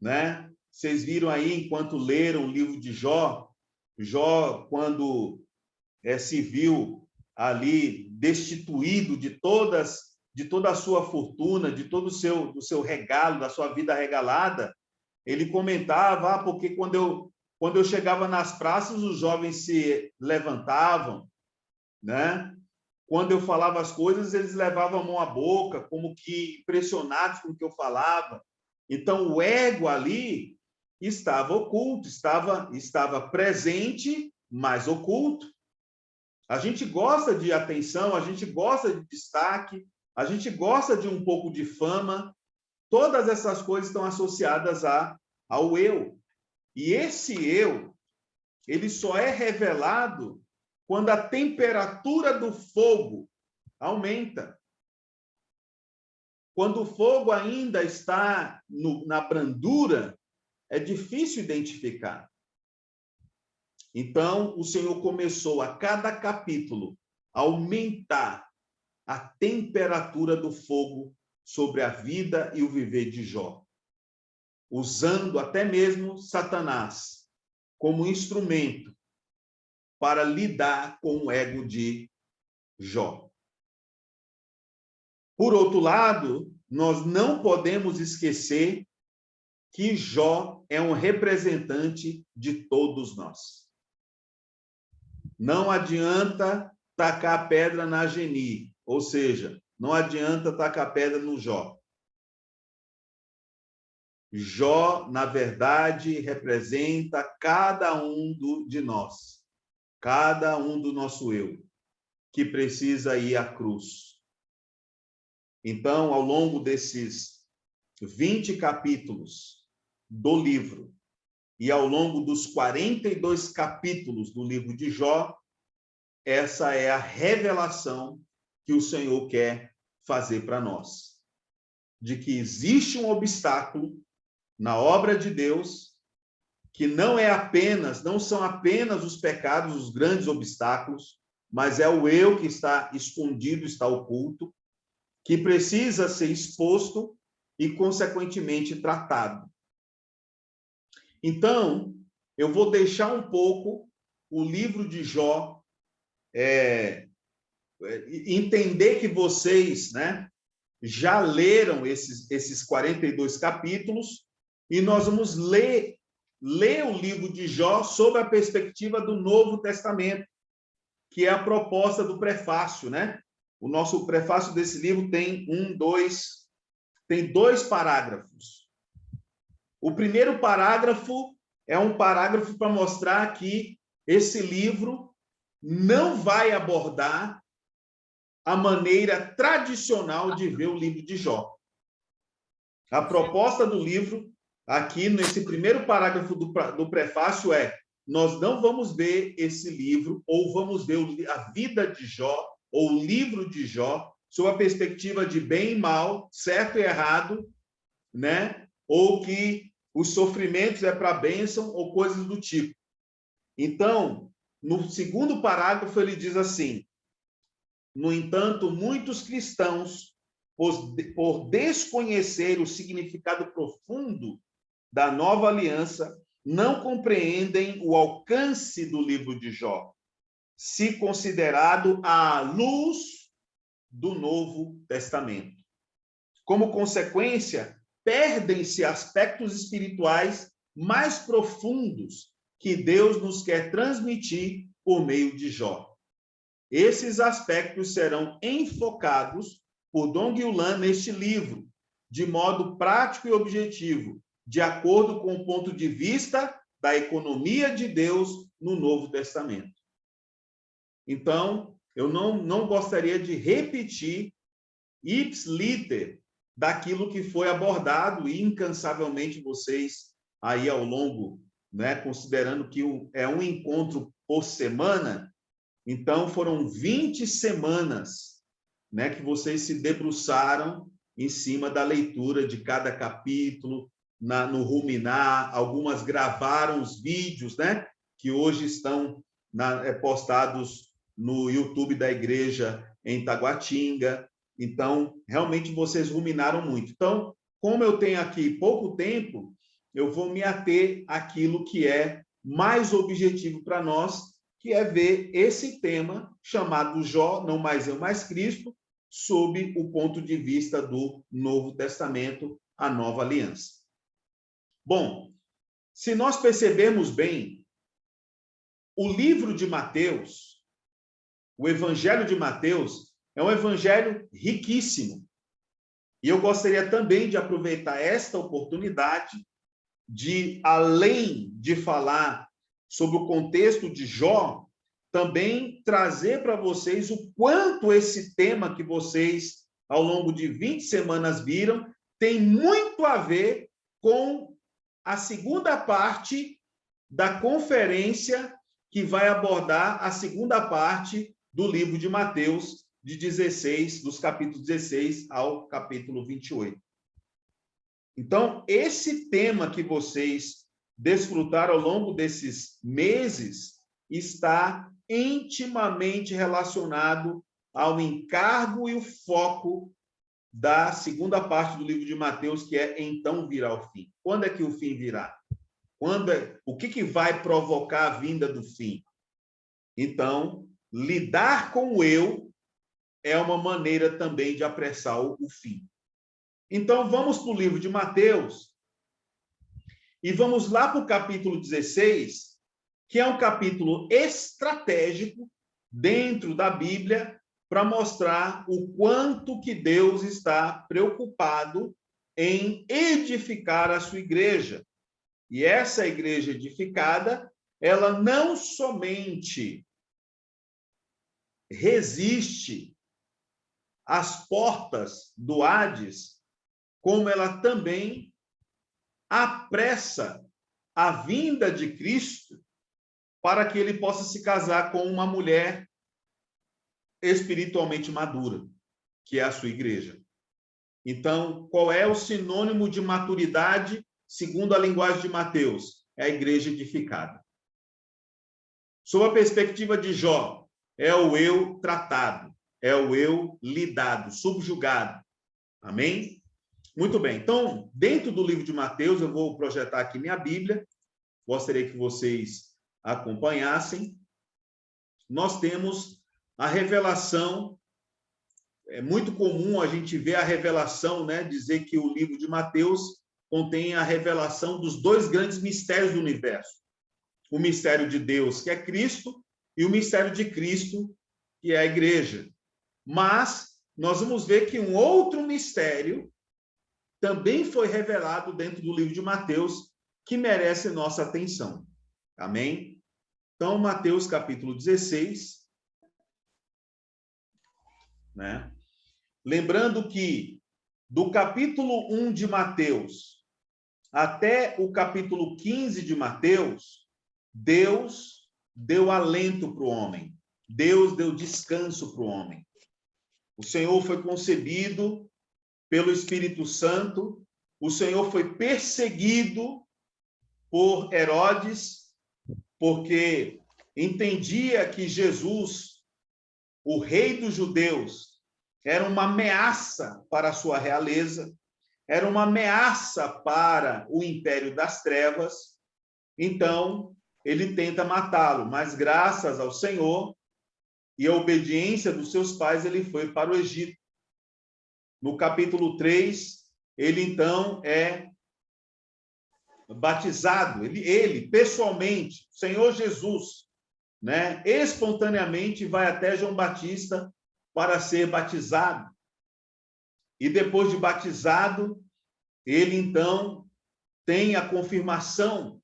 S10: né? Vocês viram aí, enquanto leram o livro de Jó, Jó, quando se viu ali destituído de toda a sua fortuna, de todo do seu regalo, da sua vida regalada, ele comentava, porque quando eu chegava nas praças, os jovens se levantavam, né? Quando eu falava as coisas, eles levavam a mão à boca, como que impressionados com o que eu falava. Então, o ego ali estava oculto, estava presente, mas oculto. A gente gosta de atenção, a gente gosta de destaque, a gente gosta de um pouco de fama. Todas essas coisas estão associadas ao eu. E esse eu, ele só é revelado quando a temperatura do fogo aumenta. Quando o fogo ainda está na brandura, é difícil identificar. Então, o Senhor começou a cada capítulo a aumentar a temperatura do fogo sobre a vida e o viver de Jó, usando até mesmo Satanás como instrumento para lidar com o ego de Jó. Por outro lado, nós não podemos esquecer que Jó é um representante de todos nós. Não adianta tacar pedra na Geni, ou seja, não adianta tacar pedra no Jó. Jó, na verdade, representa cada um de nós, cada um do nosso eu, que precisa ir à cruz. Então, ao longo desses 20 capítulos do livro, e ao longo dos 42 capítulos do livro de Jó, essa é a revelação que o Senhor quer fazer para nós, de que existe um obstáculo na obra de Deus, que não são apenas os pecados os grandes obstáculos, mas é o eu que está escondido, está oculto, que precisa ser exposto e, consequentemente, tratado. Então, eu vou deixar um pouco o livro de Jó, entender que vocês, né, já leram esses 42 capítulos, e nós vamos ler o livro de Jó sob a perspectiva do Novo Testamento, que é a proposta do prefácio, né? O nosso prefácio desse livro tem dois parágrafos. O primeiro parágrafo é um parágrafo para mostrar que esse livro não vai abordar a maneira tradicional de ver o livro de Jó. A proposta do livro, aqui nesse primeiro parágrafo do prefácio, é: nós não vamos ver esse livro, ou vamos ver a vida de Jó, ou o livro de Jó, sob a perspectiva de bem e mal, certo e errado, né? Ou que os sofrimentos é para bênção, ou coisas do tipo. Então, no segundo parágrafo, ele diz assim: no entanto, muitos cristãos, por desconhecer o significado profundo da nova aliança, não compreendem o alcance do livro de Jó, se considerado à luz do Novo Testamento. Como consequência, perdem-se aspectos espirituais mais profundos que Deus nos quer transmitir por meio de Jó. Esses aspectos serão enfocados por Dong Yulan neste livro, de modo prático e objetivo, de acordo com o ponto de vista da economia de Deus no Novo Testamento. Então, eu não gostaria de repetir ips liter daquilo que foi abordado e incansavelmente vocês aí ao longo, né, considerando que é um encontro por semana, então foram 20 semanas, né, que vocês se debruçaram em cima da leitura de cada capítulo, no ruminar. Algumas gravaram os vídeos, né, que hoje estão postados no YouTube da igreja em Taguatinga. Então, realmente vocês ruminaram muito. Então, como eu tenho aqui pouco tempo, eu vou me ater àquilo que é mais objetivo para nós, que é ver esse tema chamado Jó, não mais eu, mais Cristo, sob o ponto de vista do Novo Testamento, a Nova Aliança. Bom, se nós percebermos bem, o livro de Mateus, o Evangelho de Mateus, é um evangelho riquíssimo. E eu gostaria também de aproveitar esta oportunidade de, além de falar sobre o contexto de Jó, também trazer para vocês o quanto esse tema que vocês, ao longo de 20 semanas, viram, tem muito a ver com a segunda parte da conferência que vai abordar a segunda parte do livro de Mateus, dos capítulos 16 ao capítulo 28. Então, esse tema que vocês desfrutaram ao longo desses meses está intimamente relacionado ao encargo e o foco da segunda parte do livro de Mateus, que é então virá o fim. Quando é que o fim virá? O que vai provocar a vinda do fim? Então, lidar com o eu é uma maneira também de apressar o fim. Então, vamos para o livro de Mateus e vamos lá para o capítulo 16, que é um capítulo estratégico dentro da Bíblia para mostrar o quanto que Deus está preocupado em edificar a sua igreja. E essa igreja edificada, ela não somente resiste às portas do Hades, como ela também apressa a vinda de Cristo para que ele possa se casar com uma mulher espiritualmente madura, que é a sua igreja. Então, qual é o sinônimo de maturidade, segundo a linguagem de Mateus? É a igreja edificada. Sob a perspectiva de Jó, é o eu tratado, é o eu lidado, subjugado. Amém? Muito bem. Então, dentro do livro de Mateus, eu vou projetar aqui minha Bíblia. Gostaria que vocês acompanhassem. Nós temos a revelação. É muito comum a gente ver a revelação, né? Dizer que o livro de Mateus contém a revelação dos dois grandes mistérios do universo. O mistério de Deus, que é Cristo, e o mistério de Cristo, que é a igreja. Mas nós vamos ver que um outro mistério também foi revelado dentro do livro de Mateus, que merece nossa atenção. Amém? Então, Mateus capítulo 16. né? Lembrando que do capítulo 1 de Mateus até o capítulo 15 de Mateus, Deus deu alento para o homem. Deus deu descanso para o homem. O Senhor foi concebido pelo Espírito Santo. O Senhor foi perseguido por Herodes, porque entendia que Jesus, o rei dos judeus, era uma ameaça para a sua realeza, era uma ameaça para o império das trevas. Então, ele tenta matá-lo, mas graças ao Senhor e a obediência dos seus pais, ele foi para o Egito. No capítulo 3, ele então é batizado, ele pessoalmente, o Senhor Jesus, né, espontaneamente vai até João Batista para ser batizado. E depois de batizado, ele então tem a confirmação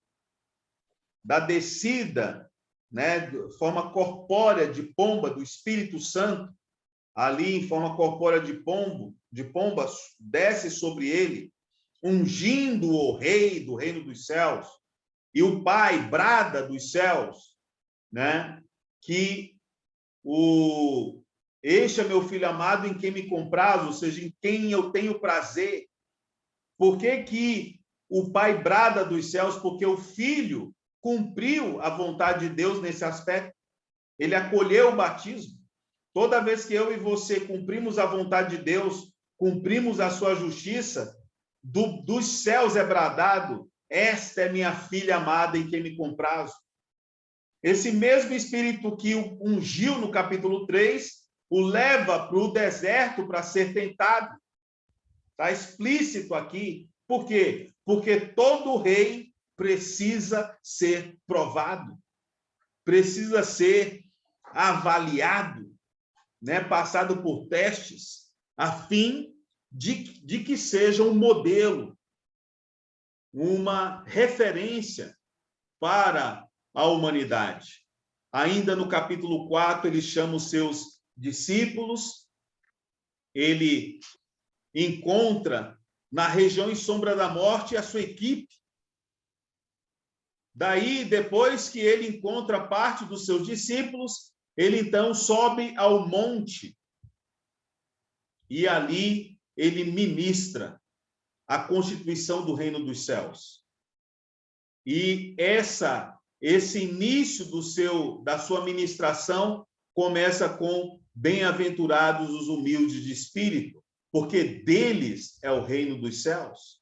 S10: da descida, né, de forma corpórea de pomba do Espírito Santo, ali em forma corpórea de pomba, desce sobre ele, ungindo o rei do reino dos céus, e o Pai brada dos céus, né, que este é meu filho amado em quem me comprazo, ou seja, em quem eu tenho prazer. Por que o Pai brada dos céus? Porque o Filho cumpriu a vontade de Deus nesse aspecto. Ele acolheu o batismo. Toda vez que eu e você cumprimos a vontade de Deus, cumprimos a sua justiça, dos céus é bradado: esta é minha filha amada em quem me comprazo. Esse mesmo Espírito que o ungiu no capítulo 3, o leva para o deserto para ser tentado. Está explícito aqui. Por quê? Porque todo rei precisa ser provado, precisa ser avaliado, né? Passado por testes, a fim de que seja um modelo, uma referência para a humanidade. Ainda no capítulo 4, ele chama os seus discípulos, ele encontra na região em sombra da morte a sua equipe. Daí, depois que ele encontra parte dos seus discípulos, ele então sobe ao monte e ali ele ministra a constituição do reino dos céus. E esse início da sua ministração começa com bem-aventurados os humildes de espírito, porque deles é o reino dos céus.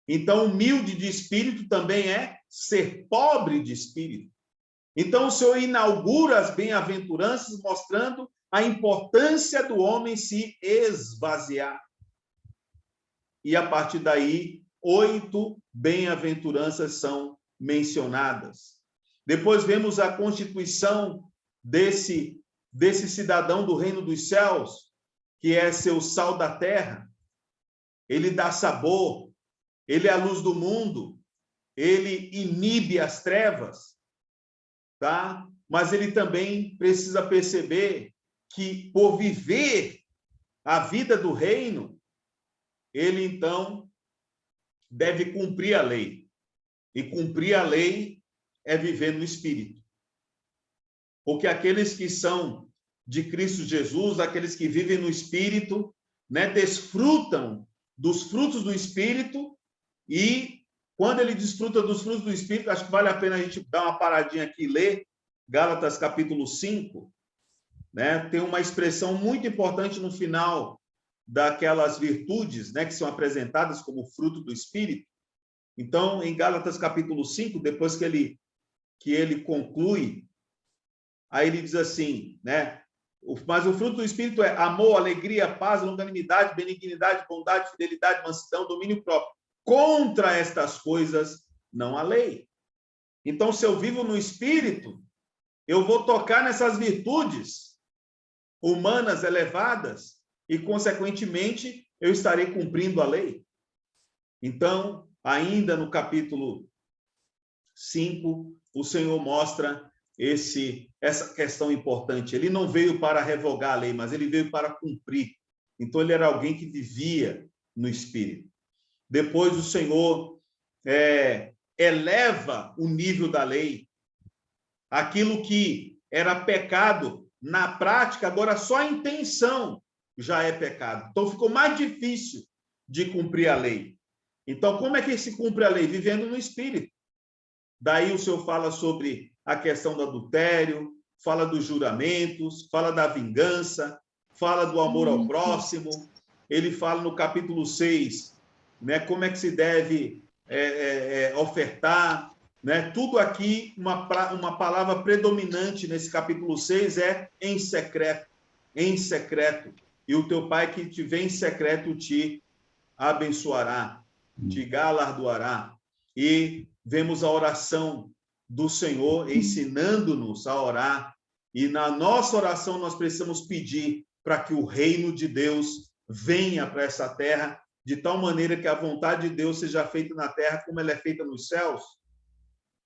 S10: Então, humilde de espírito também é ser pobre de espírito. Então, o Senhor inaugura as bem-aventuranças, mostrando a importância do homem se esvaziar. E, a partir daí, 8 bem-aventuranças são mencionadas. Depois vemos a constituição desse cidadão do reino dos céus, que é seu sal da terra. Ele dá sabor, ele é a luz do mundo, ele inibe as trevas, tá? Mas ele também precisa perceber que, por viver a vida do reino, ele, então, deve cumprir a lei. E cumprir a lei é viver no Espírito. Porque aqueles que são de Cristo Jesus, aqueles que vivem no Espírito, né, desfrutam dos frutos do Espírito. E quando ele desfruta dos frutos do Espírito, acho que vale a pena a gente dar uma paradinha aqui e ler Gálatas capítulo 5, né? Tem uma expressão muito importante no final daquelas virtudes, né, que são apresentadas como fruto do Espírito. Então, em Gálatas capítulo 5, depois que ele conclui, aí ele diz assim, né? Mas o fruto do Espírito é amor, alegria, paz, longanimidade, benignidade, bondade, fidelidade, mansidão, domínio próprio. Contra estas coisas não há lei. Então, se eu vivo no Espírito, eu vou tocar nessas virtudes humanas elevadas e, consequentemente, eu estarei cumprindo a lei. Então, ainda no capítulo 5, o Senhor mostra essa questão importante. Ele não veio para revogar a lei, mas ele veio para cumprir. Então, ele era alguém que vivia no Espírito. Depois, o Senhor eleva o nível da lei. Aquilo que era pecado na prática, agora só a intenção já é pecado. Então, ficou mais difícil de cumprir a lei. Então, como é que se cumpre a lei? Vivendo no Espírito. Daí o Senhor fala sobre a questão do adultério, fala dos juramentos, fala da vingança, fala do amor ao próximo. Ele fala no capítulo 6, né, como é que se deve ofertar. Né? Tudo aqui, uma palavra predominante nesse capítulo 6 é em secreto. Em secreto. E o teu pai que te vê em secreto te abençoará, te galardoará. E vemos a oração do Senhor ensinando-nos a orar. E na nossa oração nós precisamos pedir para que o reino de Deus venha para essa terra, de tal maneira que a vontade de Deus seja feita na terra como ela é feita nos céus.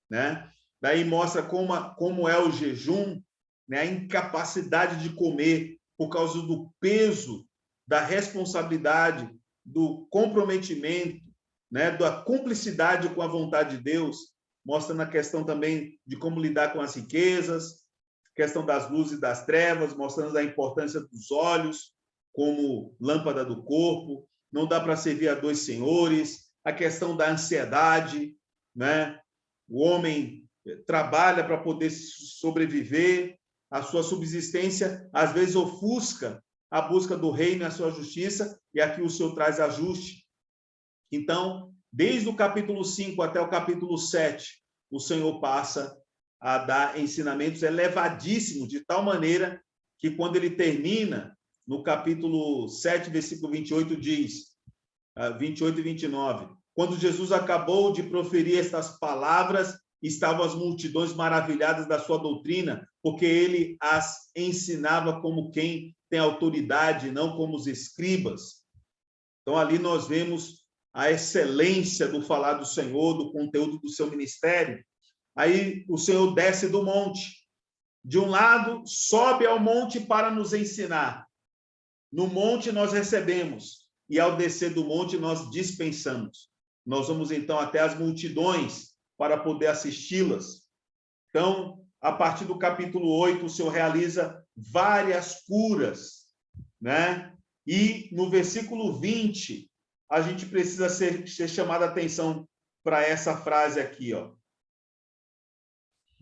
S10: Né? Daí mostra como é o jejum, né? A incapacidade de comer por causa do peso, da responsabilidade, do comprometimento, né? Da cumplicidade com a vontade de Deus. Mostra na questão também de como lidar com as riquezas, questão das luzes e das trevas, mostrando a importância dos olhos como lâmpada do corpo. Não dá para servir a dois senhores. A questão da ansiedade, né? O homem trabalha para poder sobreviver, a sua subsistência às vezes ofusca a busca do reino e a sua justiça, e aqui o Senhor traz ajuste. Então, desde o capítulo 5 até o capítulo 7, o Senhor passa a dar ensinamentos elevadíssimos, de tal maneira que quando ele termina, no capítulo 7, versículo 28, diz, 28 e 29, quando Jesus acabou de proferir estas palavras, estavam as multidões maravilhadas da sua doutrina, porque ele as ensinava como quem tem autoridade, não como os escribas. Então, ali nós vemos a excelência do falar do Senhor, do conteúdo do seu ministério. Aí o Senhor desce do monte. De um lado, sobe ao monte para nos ensinar. No monte nós recebemos, e ao descer do monte nós dispensamos. Nós vamos, então, até as multidões para poder assisti-las. Então, a partir do capítulo 8, o Senhor realiza várias curas, né? E no versículo 20, a gente precisa ser chamado a atenção para essa frase aqui, ó.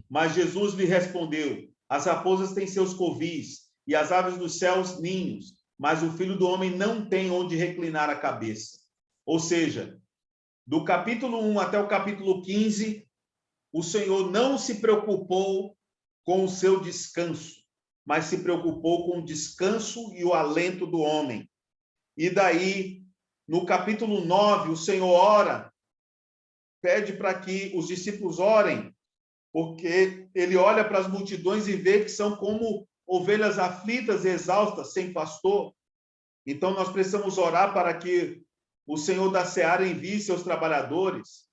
S10: Mas Jesus lhe respondeu, as raposas têm seus covis, e as aves dos céus ninhos, mas o Filho do Homem não tem onde reclinar a cabeça. Ou seja, do capítulo 1 até o capítulo 15, o Senhor não se preocupou com o seu descanso, mas se preocupou com o descanso e o alento do homem. E daí, no capítulo 9, o Senhor ora, pede para que os discípulos orem, porque ele olha para as multidões e vê que são como ovelhas aflitas e exaustas, sem pastor. Então, nós precisamos orar para que o Senhor da Seara envie seus trabalhadores.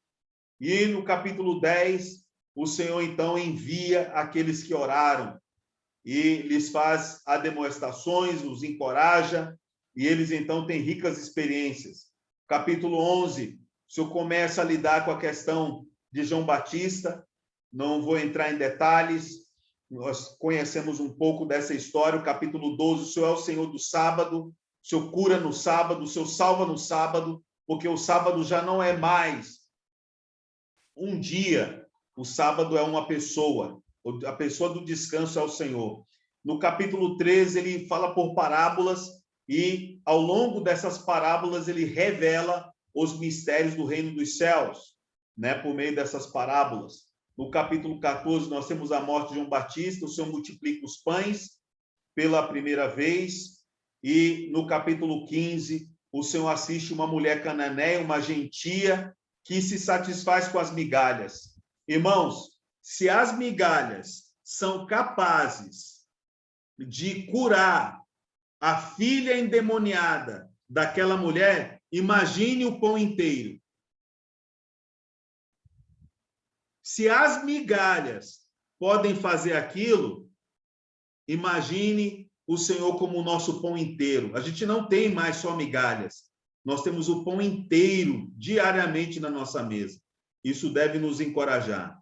S10: E no capítulo 10, o Senhor, então, envia aqueles que oraram e lhes faz admoestações, os encoraja, e eles, então, têm ricas experiências. Capítulo 11, o Senhor começa a lidar com a questão de João Batista. Não vou entrar em detalhes, nós conhecemos um pouco dessa história. O capítulo 12, o Senhor é o Senhor do sábado, o Senhor cura no sábado, o Senhor salva no sábado, porque o sábado já não é mais um dia, o sábado é uma pessoa, a pessoa do descanso é o Senhor. No capítulo 13, ele fala por parábolas, e ao longo dessas parábolas ele revela os mistérios do reino dos céus, né, por meio dessas parábolas. No capítulo 14, nós temos a morte de João Batista, o Senhor multiplica os pães pela primeira vez, e no capítulo 15, o Senhor assiste uma mulher cananeia, uma gentia, que se satisfaz com as migalhas. Irmãos, se as migalhas são capazes de curar a filha endemoniada daquela mulher, imagine o pão inteiro. Se as migalhas podem fazer aquilo, imagine o Senhor como o nosso pão inteiro. A gente não tem mais só migalhas. Nós temos o pão inteiro diariamente na nossa mesa. Isso deve nos encorajar.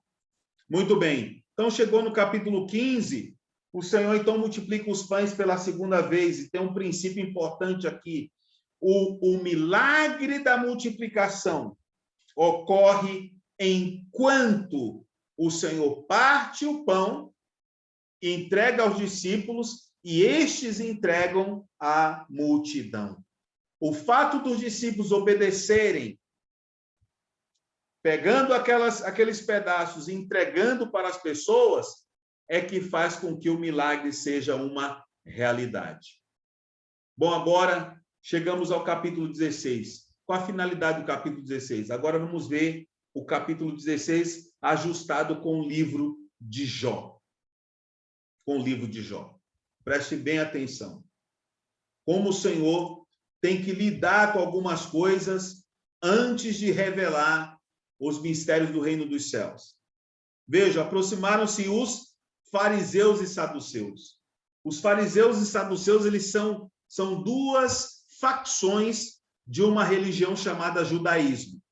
S10: Muito bem. Então, chegou no capítulo 15, o Senhor, então, multiplica os pães pela segunda vez. E tem um princípio importante aqui. O milagre da multiplicação ocorre enquanto o Senhor parte o pão, entrega aos discípulos e estes entregam à multidão. O fato dos discípulos obedecerem, pegando aqueles pedaços e entregando para as pessoas, é que faz com que o milagre seja uma realidade. Bom, agora chegamos ao capítulo 16. Qual a finalidade do capítulo 16? Agora vamos ver o capítulo 16 ajustado com o livro de Jó. Com o livro de Jó. Preste bem atenção. Como o Senhor tem que lidar com algumas coisas antes de revelar os mistérios do reino dos céus. Veja, aproximaram-se os fariseus e saduceus. Os fariseus e saduceus, eles são duas facções de uma religião chamada judaísmo.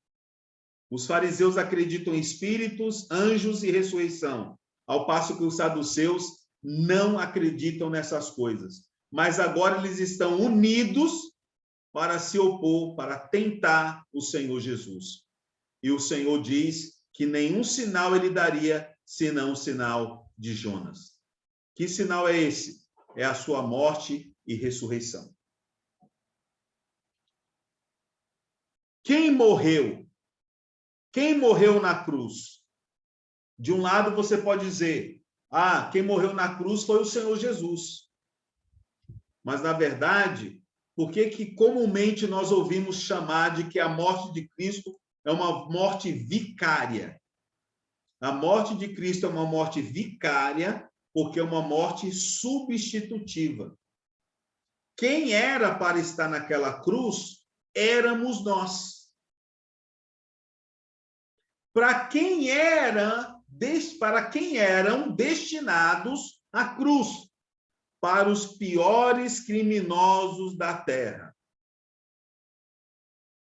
S10: Os fariseus acreditam em espíritos, anjos e ressurreição, ao passo que os saduceus não acreditam nessas coisas. Mas agora eles estão unidos para se opor, para tentar o Senhor Jesus. E o Senhor diz que nenhum sinal ele daria, senão o sinal de Jonas. Que sinal é esse? É a sua morte e ressurreição. Quem morreu? Quem morreu na cruz? De um lado você pode dizer, quem morreu na cruz foi o Senhor Jesus. Mas, na verdade, por que comumente nós ouvimos chamar de que a morte de Cristo é uma morte vicária? A morte de Cristo é uma morte vicária porque é uma morte substitutiva. Quem era para estar naquela cruz éramos nós. Para quem eram destinados à cruz? Para os piores criminosos da terra.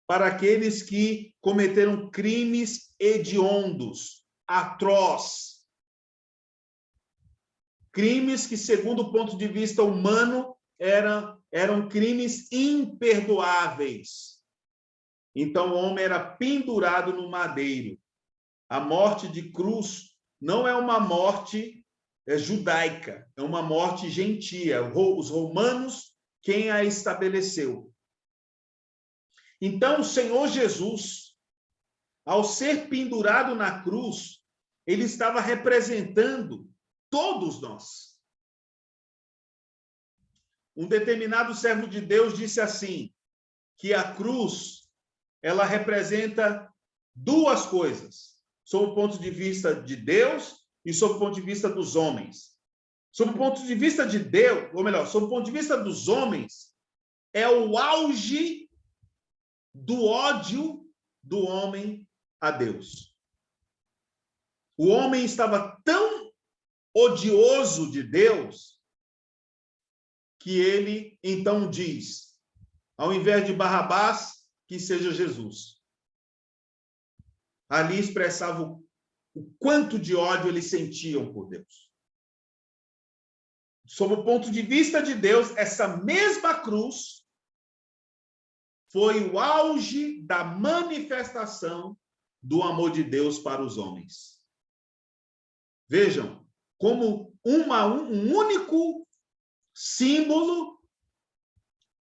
S10: Para aqueles que cometeram crimes hediondos, atroz. Crimes que, segundo o ponto de vista humano, eram crimes imperdoáveis. Então, o homem era pendurado no madeiro. A morte de cruz não é uma morte judaica, é uma morte gentia. Os romanos, quem a estabeleceu. Então, o Senhor Jesus, ao ser pendurado na cruz, ele estava representando todos nós. Um determinado servo de Deus disse assim, que a cruz, ela representa duas coisas, sob o ponto de vista de Deus e sob o ponto de vista dos homens. Sob o ponto de vista de Deus, ou melhor, sob o ponto de vista dos homens, é o auge do ódio do homem a Deus. O homem estava tão odioso de Deus que ele então diz, ao invés de Barrabás, que seja Jesus. Ali expressava o quanto de ódio eles sentiam por Deus. Sob o ponto de vista de Deus, essa mesma cruz foi o auge da manifestação do amor de Deus para os homens. Vejam, como um único símbolo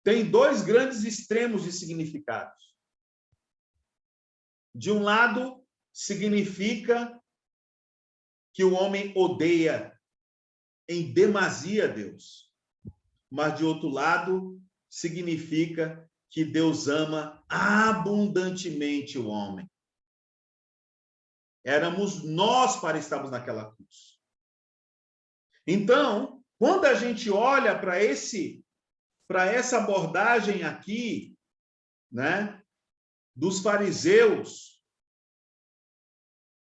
S10: tem dois grandes extremos de significados. De um lado, significa que o homem odeia em demasia Deus. Mas, de outro lado, significa que Deus ama abundantemente o homem. Éramos nós para estarmos naquela cruz. Então, quando a gente olha para essa abordagem aqui, né, dos fariseus,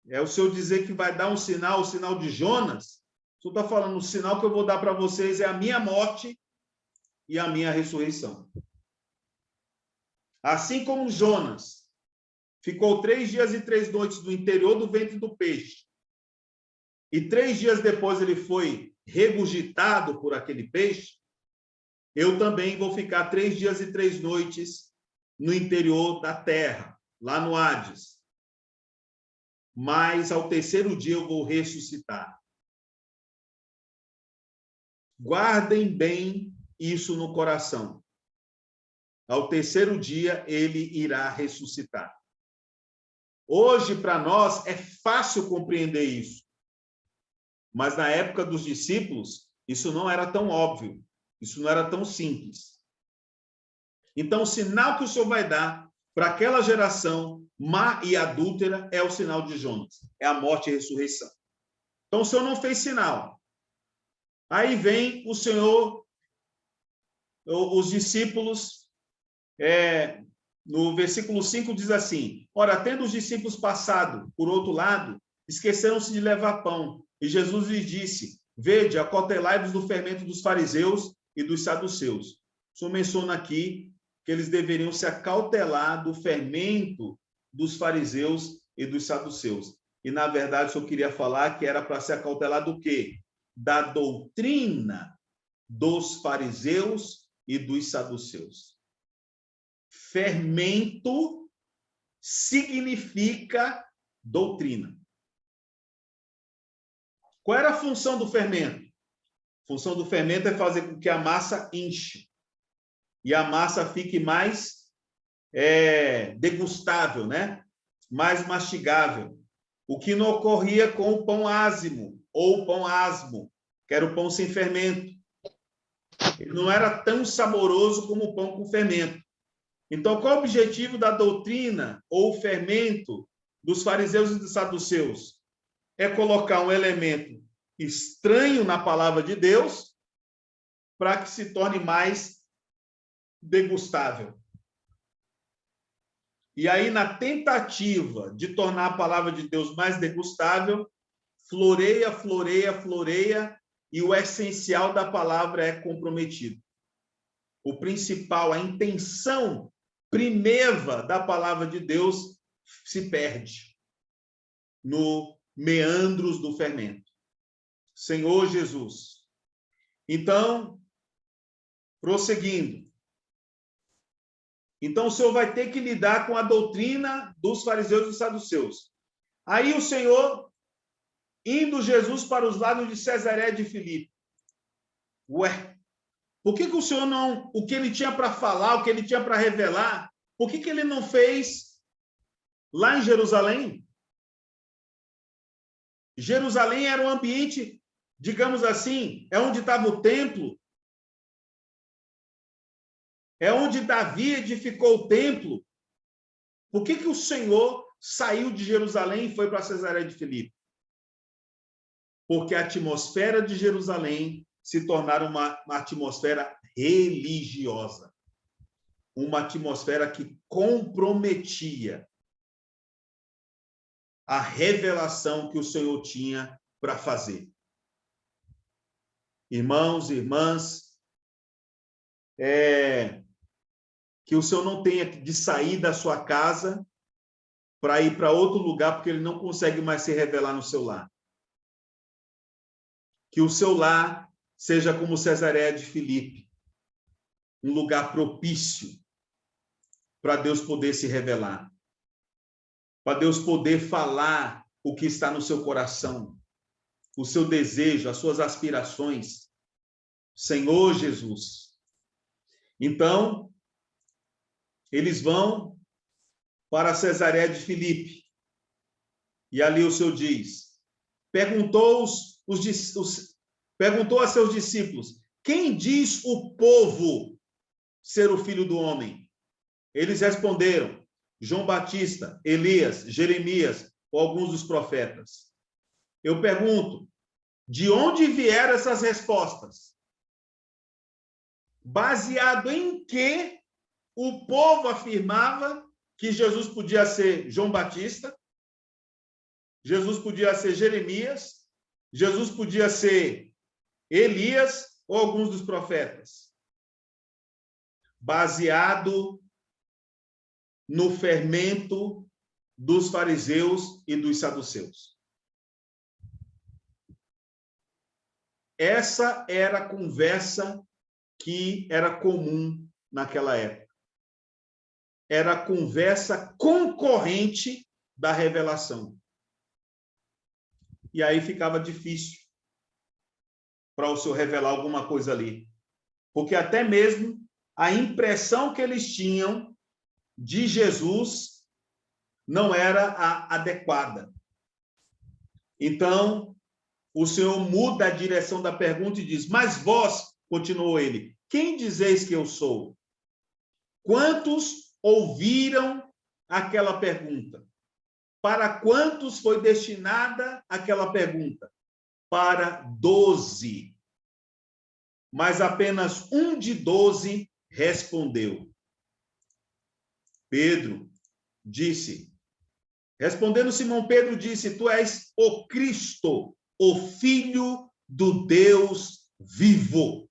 S10: É o Senhor dizer que vai dar um sinal, o sinal de Jonas. O Senhor está falando, o sinal que eu vou dar para vocês é a minha morte e a minha ressurreição. Assim como Jonas ficou 3 dias e 3 noites no interior do ventre do peixe, e 3 dias depois ele foi regurgitado por aquele peixe, eu também vou ficar 3 dias e 3 noites no interior da terra, lá no Hades. Mas ao terceiro dia eu vou ressuscitar. Guardem bem isso no coração. Ao terceiro dia ele irá ressuscitar. Hoje, para nós, é fácil compreender isso. Mas na época dos discípulos, isso não era tão óbvio. Isso não era tão simples. Então, o sinal que o Senhor vai dar para aquela geração má e adúltera é o sinal de Jonas. É a morte e a ressurreição. Então, o Senhor não fez sinal. Aí vem o Senhor, os discípulos, no versículo 5 diz assim: ora, tendo os discípulos passado por outro lado, esqueceram-se de levar pão. E Jesus lhes disse: vede, acautelai-vos do fermento dos fariseus e dos saduceus. O Senhor menciona aqui que eles deveriam se acautelar do fermento dos fariseus e dos saduceus. E, na verdade, o Senhor queria falar que era para se acautelar do quê? Da doutrina dos fariseus e dos saduceus. Fermento significa doutrina. Qual era a função do fermento? A função do fermento é fazer com que a massa enche e a massa fique mais degustável, né? Mais mastigável. O que não ocorria com o pão ázimo ou pão asmo, que era o pão sem fermento. Ele não era tão saboroso como o pão com fermento. Então, qual é o objetivo da doutrina ou fermento dos fariseus e dos saduceus? É colocar um elemento estranho na palavra de Deus para que se torne mais degustável. E aí, na tentativa de tornar a palavra de Deus mais degustável, floreia, floreia, floreia, e o essencial da palavra é comprometido. O principal, a intenção primeva da palavra de Deus se perde no meandros do fermento. Senhor Jesus. Então, prosseguindo. Então, o Senhor vai ter que lidar com a doutrina dos fariseus e saduceus. Aí o Senhor, indo Jesus para os lados de Cesareia de Filipe. Ué, por que o Senhor não... O que ele tinha para falar, o que ele tinha para revelar, por que ele não fez lá em Jerusalém? Jerusalém era um ambiente, digamos assim, é onde estava o templo, é onde Davi edificou o templo. Por que o Senhor saiu de Jerusalém e foi para Cesareia de Filipe? Porque a atmosfera de Jerusalém se tornara uma atmosfera religiosa. Uma atmosfera que comprometia a revelação que o Senhor tinha para fazer. Irmãos e irmãs, que o Senhor não tenha de sair da sua casa para ir para outro lugar, porque ele não consegue mais se revelar no seu lar. Que o seu lar seja como Cesareia de Filipe, um lugar propício para Deus poder se revelar, para Deus poder falar o que está no seu coração, o seu desejo, as suas aspirações. Senhor Jesus. Então, eles vão para Cesareia de Filipe. E ali o Senhor diz, perguntou a seus discípulos, quem diz o povo ser o Filho do Homem? Eles responderam, João Batista, Elias, Jeremias ou alguns dos profetas. Eu pergunto, de onde vieram essas respostas? Baseado em que o povo afirmava que Jesus podia ser João Batista, Jesus podia ser Jeremias, Jesus podia ser Elias ou alguns dos profetas. Baseado no fermento dos fariseus e dos saduceus. Essa era a conversa que era comum naquela época. Era a conversa concorrente da revelação. E aí ficava difícil para o Senhor revelar alguma coisa ali. Porque até mesmo a impressão que eles tinham de Jesus não era a adequada. Então, o Senhor muda a direção da pergunta e diz: mas vós, continuou ele, quem dizeis que eu sou? Quantos ouviram aquela pergunta? Para quantos foi destinada aquela pergunta? Para 12. Mas apenas um de 12 respondeu. Pedro disse, respondendo Simão Pedro disse, tu és o Cristo, o Filho do Deus vivo.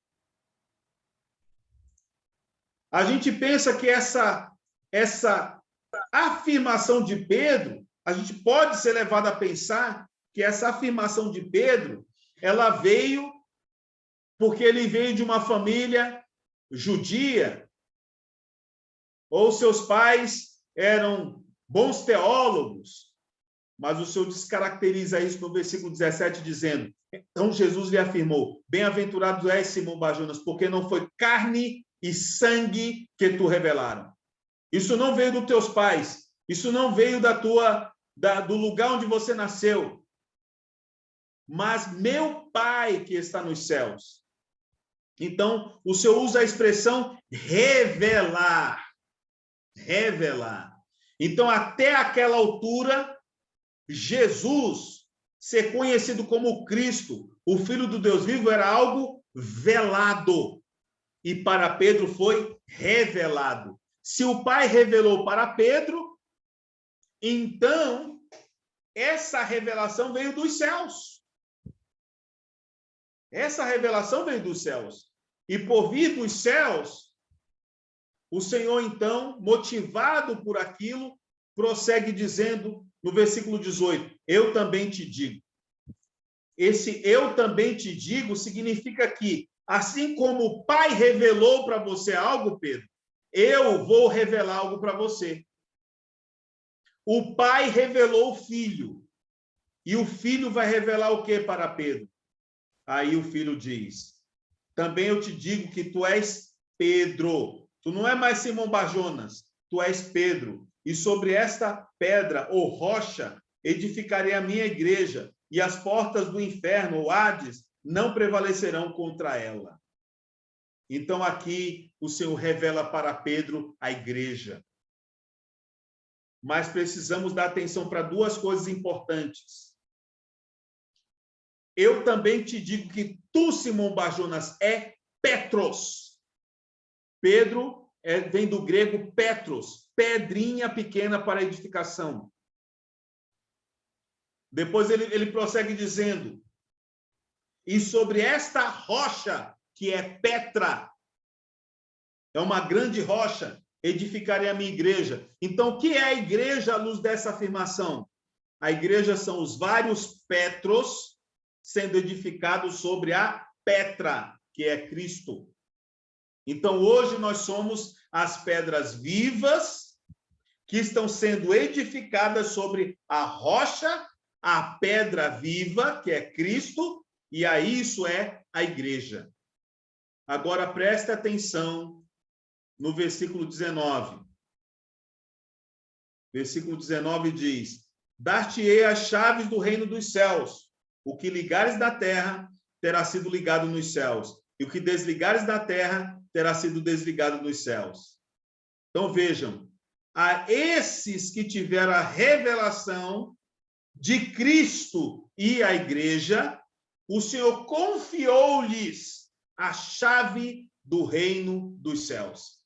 S10: A gente pensa que essa afirmação de Pedro, a gente pode ser levado a pensar que essa afirmação de Pedro, ela veio porque ele veio de uma família judia, ou seus pais eram bons teólogos, mas o Senhor descaracteriza isso no versículo 17, dizendo, então Jesus lhe afirmou, bem-aventurado és, Simão Bar-Jonas, porque não foi carne e sangue que tu revelaram. Isso não veio dos teus pais, isso não veio do lugar onde você nasceu, mas meu Pai que está nos céus. Então, o Senhor usa a expressão revelar. Revelar. Então, até aquela altura, Jesus, ser conhecido como Cristo, o Filho do Deus vivo, era algo velado. E para Pedro foi revelado. Se o Pai revelou para Pedro, então, essa revelação veio dos céus. Essa revelação veio dos céus. E por vir dos céus, o Senhor, então, motivado por aquilo, prossegue dizendo, no versículo 18, eu também te digo. Esse eu também te digo significa que, assim como o Pai revelou para você algo, Pedro, eu vou revelar algo para você. O Pai revelou o Filho. E o Filho vai revelar o que para Pedro? Aí o Filho diz, também eu te digo que tu és Pedro. Tu não é mais Simão Bar-Jonas, tu és Pedro. E sobre esta pedra ou rocha edificarei a minha igreja, e as portas do inferno, ou Hades, não prevalecerão contra ela. Então aqui o Senhor revela para Pedro a igreja. Mas precisamos dar atenção para duas coisas importantes. Eu também te digo que tu, Simão Bar-Jonas, é Petros. Pedro vem do grego Petros, pedrinha pequena para edificação. Depois ele prossegue dizendo, e sobre esta rocha, que é Petra, é uma grande rocha, edificarei a minha igreja. Então, o que é a igreja à luz dessa afirmação? A igreja são os vários Petros sendo edificados sobre a Petra, que é Cristo. Então, hoje nós somos as pedras vivas que estão sendo edificadas sobre a rocha, a pedra viva, que é Cristo, e aí isso é a igreja. Agora, preste atenção no versículo 19. Versículo 19 diz, dar-te-ei as chaves do reino dos céus. O que ligares da terra terá sido ligado nos céus, e o que desligares da terra terá sido desligado nos céus. Então, vejam, a esses que tiveram a revelação de Cristo e a igreja, o Senhor confiou-lhes a chave do reino dos céus.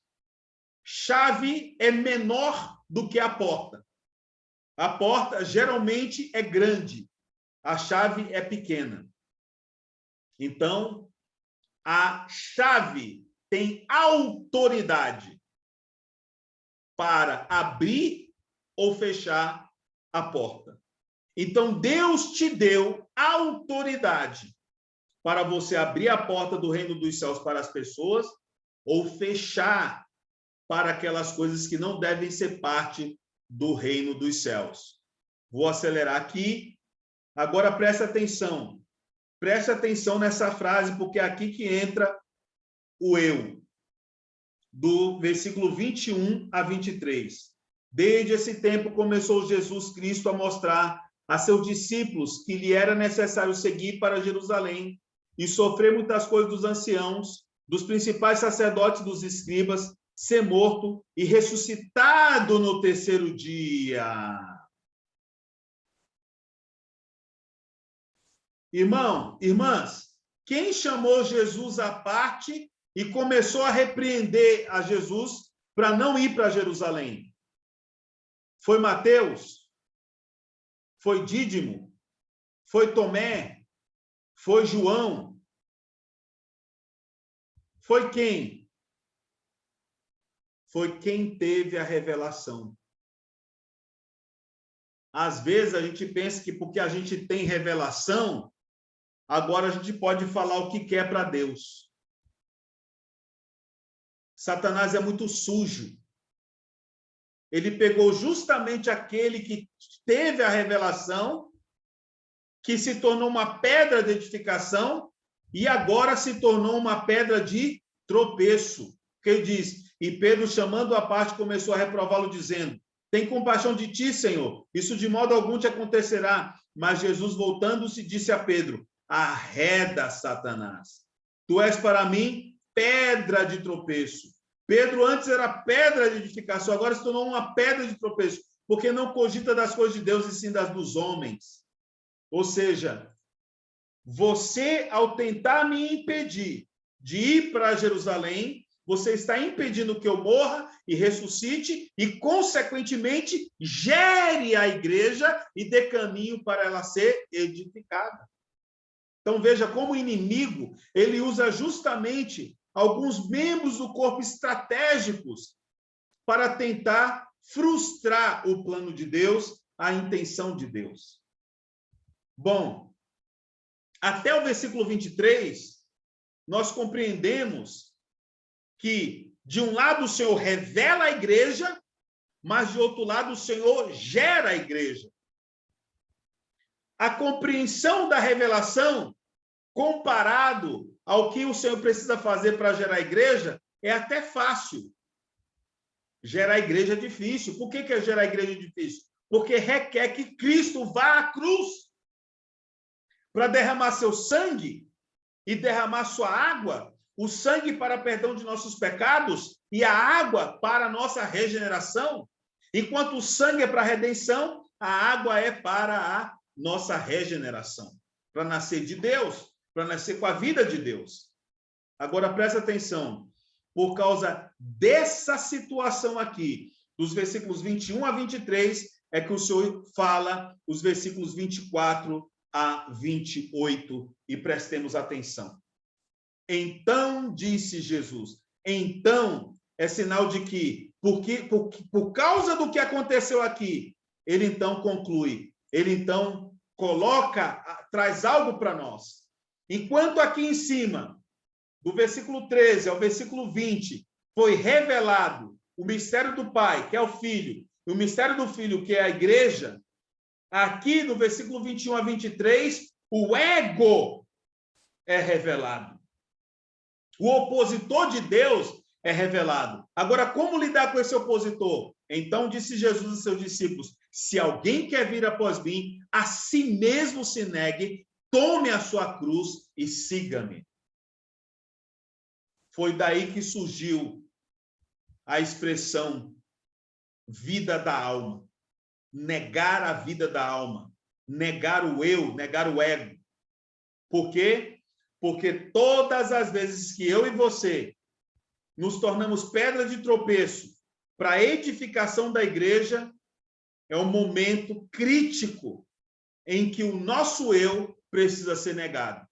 S10: Chave é menor do que a porta. A porta geralmente é grande, a chave é pequena. Então, a chave tem autoridade para abrir ou fechar a porta. Então, Deus te deu autoridade para você abrir a porta do reino dos céus para as pessoas ou fechar para aquelas coisas que não devem ser parte do reino dos céus. Vou acelerar aqui. Agora presta atenção. Presta atenção nessa frase, porque é aqui que entra o eu. Do versículo 21 a 23. Desde esse tempo começou Jesus Cristo a mostrar a seus discípulos que lhe era necessário seguir para Jerusalém e sofrer muitas coisas dos anciãos, dos principais sacerdotes, dos escribas, ser morto e ressuscitado no terceiro dia. Irmão, irmãs, quem chamou Jesus à parte e começou a repreender a Jesus para não ir para Jerusalém? Foi Mateus? Foi Dídimo? Foi Tomé? Foi João? Foi quem? Foi quem teve a revelação. Às vezes a gente pensa que porque a gente tem revelação, agora a gente pode falar o que quer para Deus. Satanás é muito sujo. Ele pegou justamente aquele que teve a revelação, que se tornou uma pedra de edificação e agora se tornou uma pedra de tropeço. Porque ele diz, e Pedro, chamando à parte, começou a reprová-lo, dizendo, tem compaixão de ti, Senhor, isso de modo algum te acontecerá. Mas Jesus, voltando-se, disse a Pedro, arreda, Satanás, tu és para mim pedra de tropeço. Pedro antes era pedra de edificação, agora se tornou uma pedra de tropeço, porque não cogita das coisas de Deus e sim das dos homens. Ou seja, você, ao tentar me impedir de ir para Jerusalém, você está impedindo que eu morra e ressuscite e, consequentemente, gere a igreja e dê caminho para ela ser edificada. Então, veja como o inimigo, ele usa justamente alguns membros do corpo estratégicos para tentar frustrar o plano de Deus, a intenção de Deus. Bom, até o versículo 23, nós compreendemos que, de um lado, o Senhor revela a igreja, mas, de outro lado, o Senhor gera a igreja. A compreensão da revelação, comparado ao que o Senhor precisa fazer para gerar a igreja, é até fácil. Gerar a igreja é difícil. Por que é gerar a igreja difícil? Porque requer que Cristo vá à cruz para derramar seu sangue e derramar sua água, o sangue para perdão de nossos pecados e a água para a nossa regeneração. Enquanto o sangue é para a redenção, a água é para a nossa regeneração, para nascer de Deus, para nascer com a vida de Deus. Agora, presta atenção, por causa dessa situação aqui, dos versículos 21 a 23, é que o Senhor fala os versículos 24 a 28, e prestemos atenção. Então, disse Jesus, então é sinal de que, por causa do que aconteceu aqui, ele então conclui, ele então traz algo para nós. Enquanto aqui em cima, do versículo 13 ao versículo 20, foi revelado o mistério do Pai, que é o Filho, e o mistério do Filho, que é a igreja, aqui no versículo 21 a 23, o ego é revelado. O opositor de Deus é revelado. Agora, como lidar com esse opositor? Então disse Jesus aos seus discípulos, se alguém quer vir após mim, a si mesmo se negue, tome a sua cruz e siga-me. Foi daí que surgiu a expressão vida da alma. Negar a vida da alma. Negar o eu, negar o ego. Por quê? Porque todas as vezes que eu e você nos tornamos pedra de tropeço para a edificação da igreja, é um momento crítico em que o nosso eu precisa ser negado.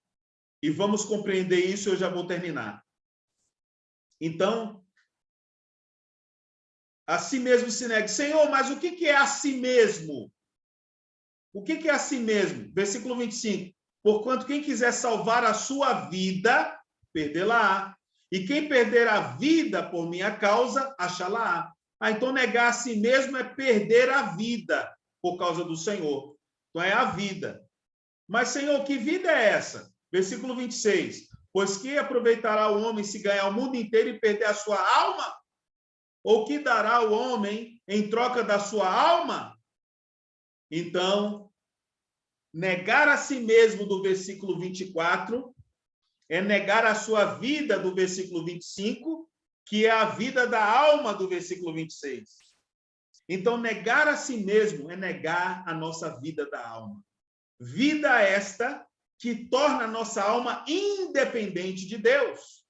S10: E vamos compreender isso, eu já vou terminar. Então, a si mesmo se negue. Senhor, mas o que é a si mesmo? O que é a si mesmo? Versículo 25. Porquanto quem quiser salvar a sua vida, perdê-la-á. E quem perder a vida por minha causa, achá-la-á. Então negar a si mesmo é perder a vida por causa do Senhor. Então é a vida. Mas, Senhor, que vida é essa? Versículo 26. Pois que aproveitará o homem se ganhar o mundo inteiro e perder a sua alma? Ou que dará o homem em troca da sua alma? Então, negar a si mesmo do versículo 24 é negar a sua vida do versículo 25, que é a vida da alma do versículo 26. Então, negar a si mesmo é negar a nossa vida da alma. Vida esta que torna a nossa alma independente de Deus.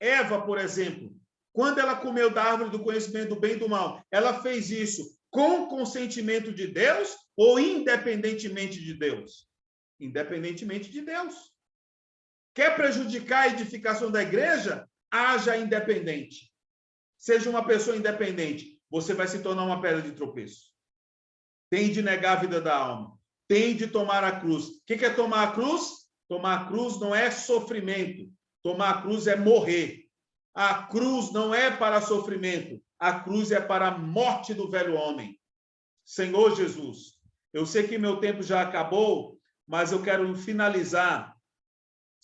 S10: Eva, por exemplo, quando ela comeu da árvore do conhecimento do bem e do mal, ela fez isso com consentimento de Deus ou independentemente de Deus? Independentemente de Deus. Quer prejudicar a edificação da igreja? Haja independente. Seja uma pessoa independente. Você vai se tornar uma pedra de tropeço. Tem de negar a vida da alma. Tem de tomar a cruz. O que é tomar a cruz? Tomar a cruz não é sofrimento. Tomar a cruz é morrer. A cruz não é para sofrimento. A cruz é para a morte do velho homem. Senhor Jesus, eu sei que meu tempo já acabou, mas eu quero finalizar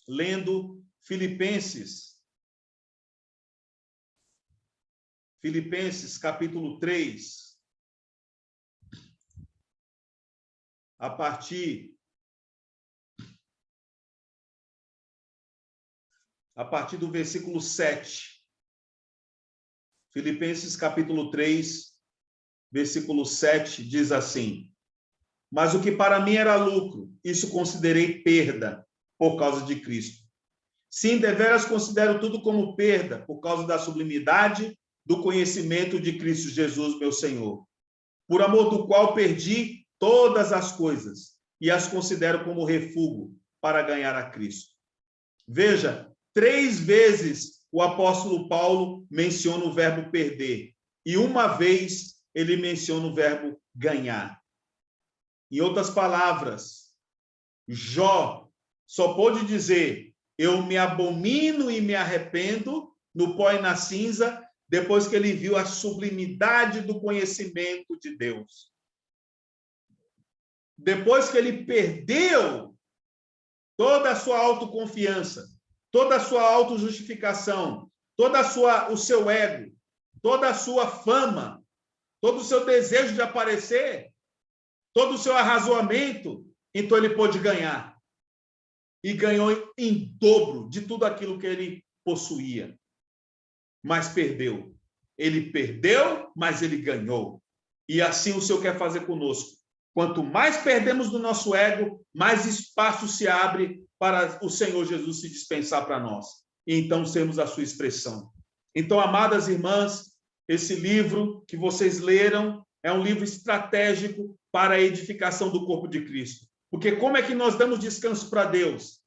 S10: lendo Filipenses. Filipenses, capítulo 3. A partir do versículo 7. Filipenses, capítulo 3, versículo 7, diz assim: mas o que para mim era lucro, isso considerei perda por causa de Cristo. Sim, deveras considero tudo como perda por causa da sublimidade do conhecimento de Cristo Jesus, meu Senhor, por amor do qual perdi todas as coisas e as considero como refúgio para ganhar a Cristo. Veja, 3 vezes o apóstolo Paulo menciona o verbo perder e uma vez ele menciona o verbo ganhar. Em outras palavras, Jó só pôde dizer: eu me abomino e me arrependo no pó e na cinza, depois que ele viu a sublimidade do conhecimento de Deus. Depois que ele perdeu toda a sua autoconfiança, toda a sua autojustificação, o seu ego, toda a sua fama, todo o seu desejo de aparecer, todo o seu arrazoamento, então ele pôde ganhar. E ganhou em dobro de tudo aquilo que ele possuía. Mas perdeu. Ele perdeu, mas ele ganhou. E assim o Senhor quer fazer conosco. Quanto mais perdemos do nosso ego, mais espaço se abre para o Senhor Jesus se dispensar para nós. E então sermos a sua expressão. Então, amadas irmãs, esse livro que vocês leram é um livro estratégico para a edificação do corpo de Cristo. Porque como é que nós damos descanso para Deus?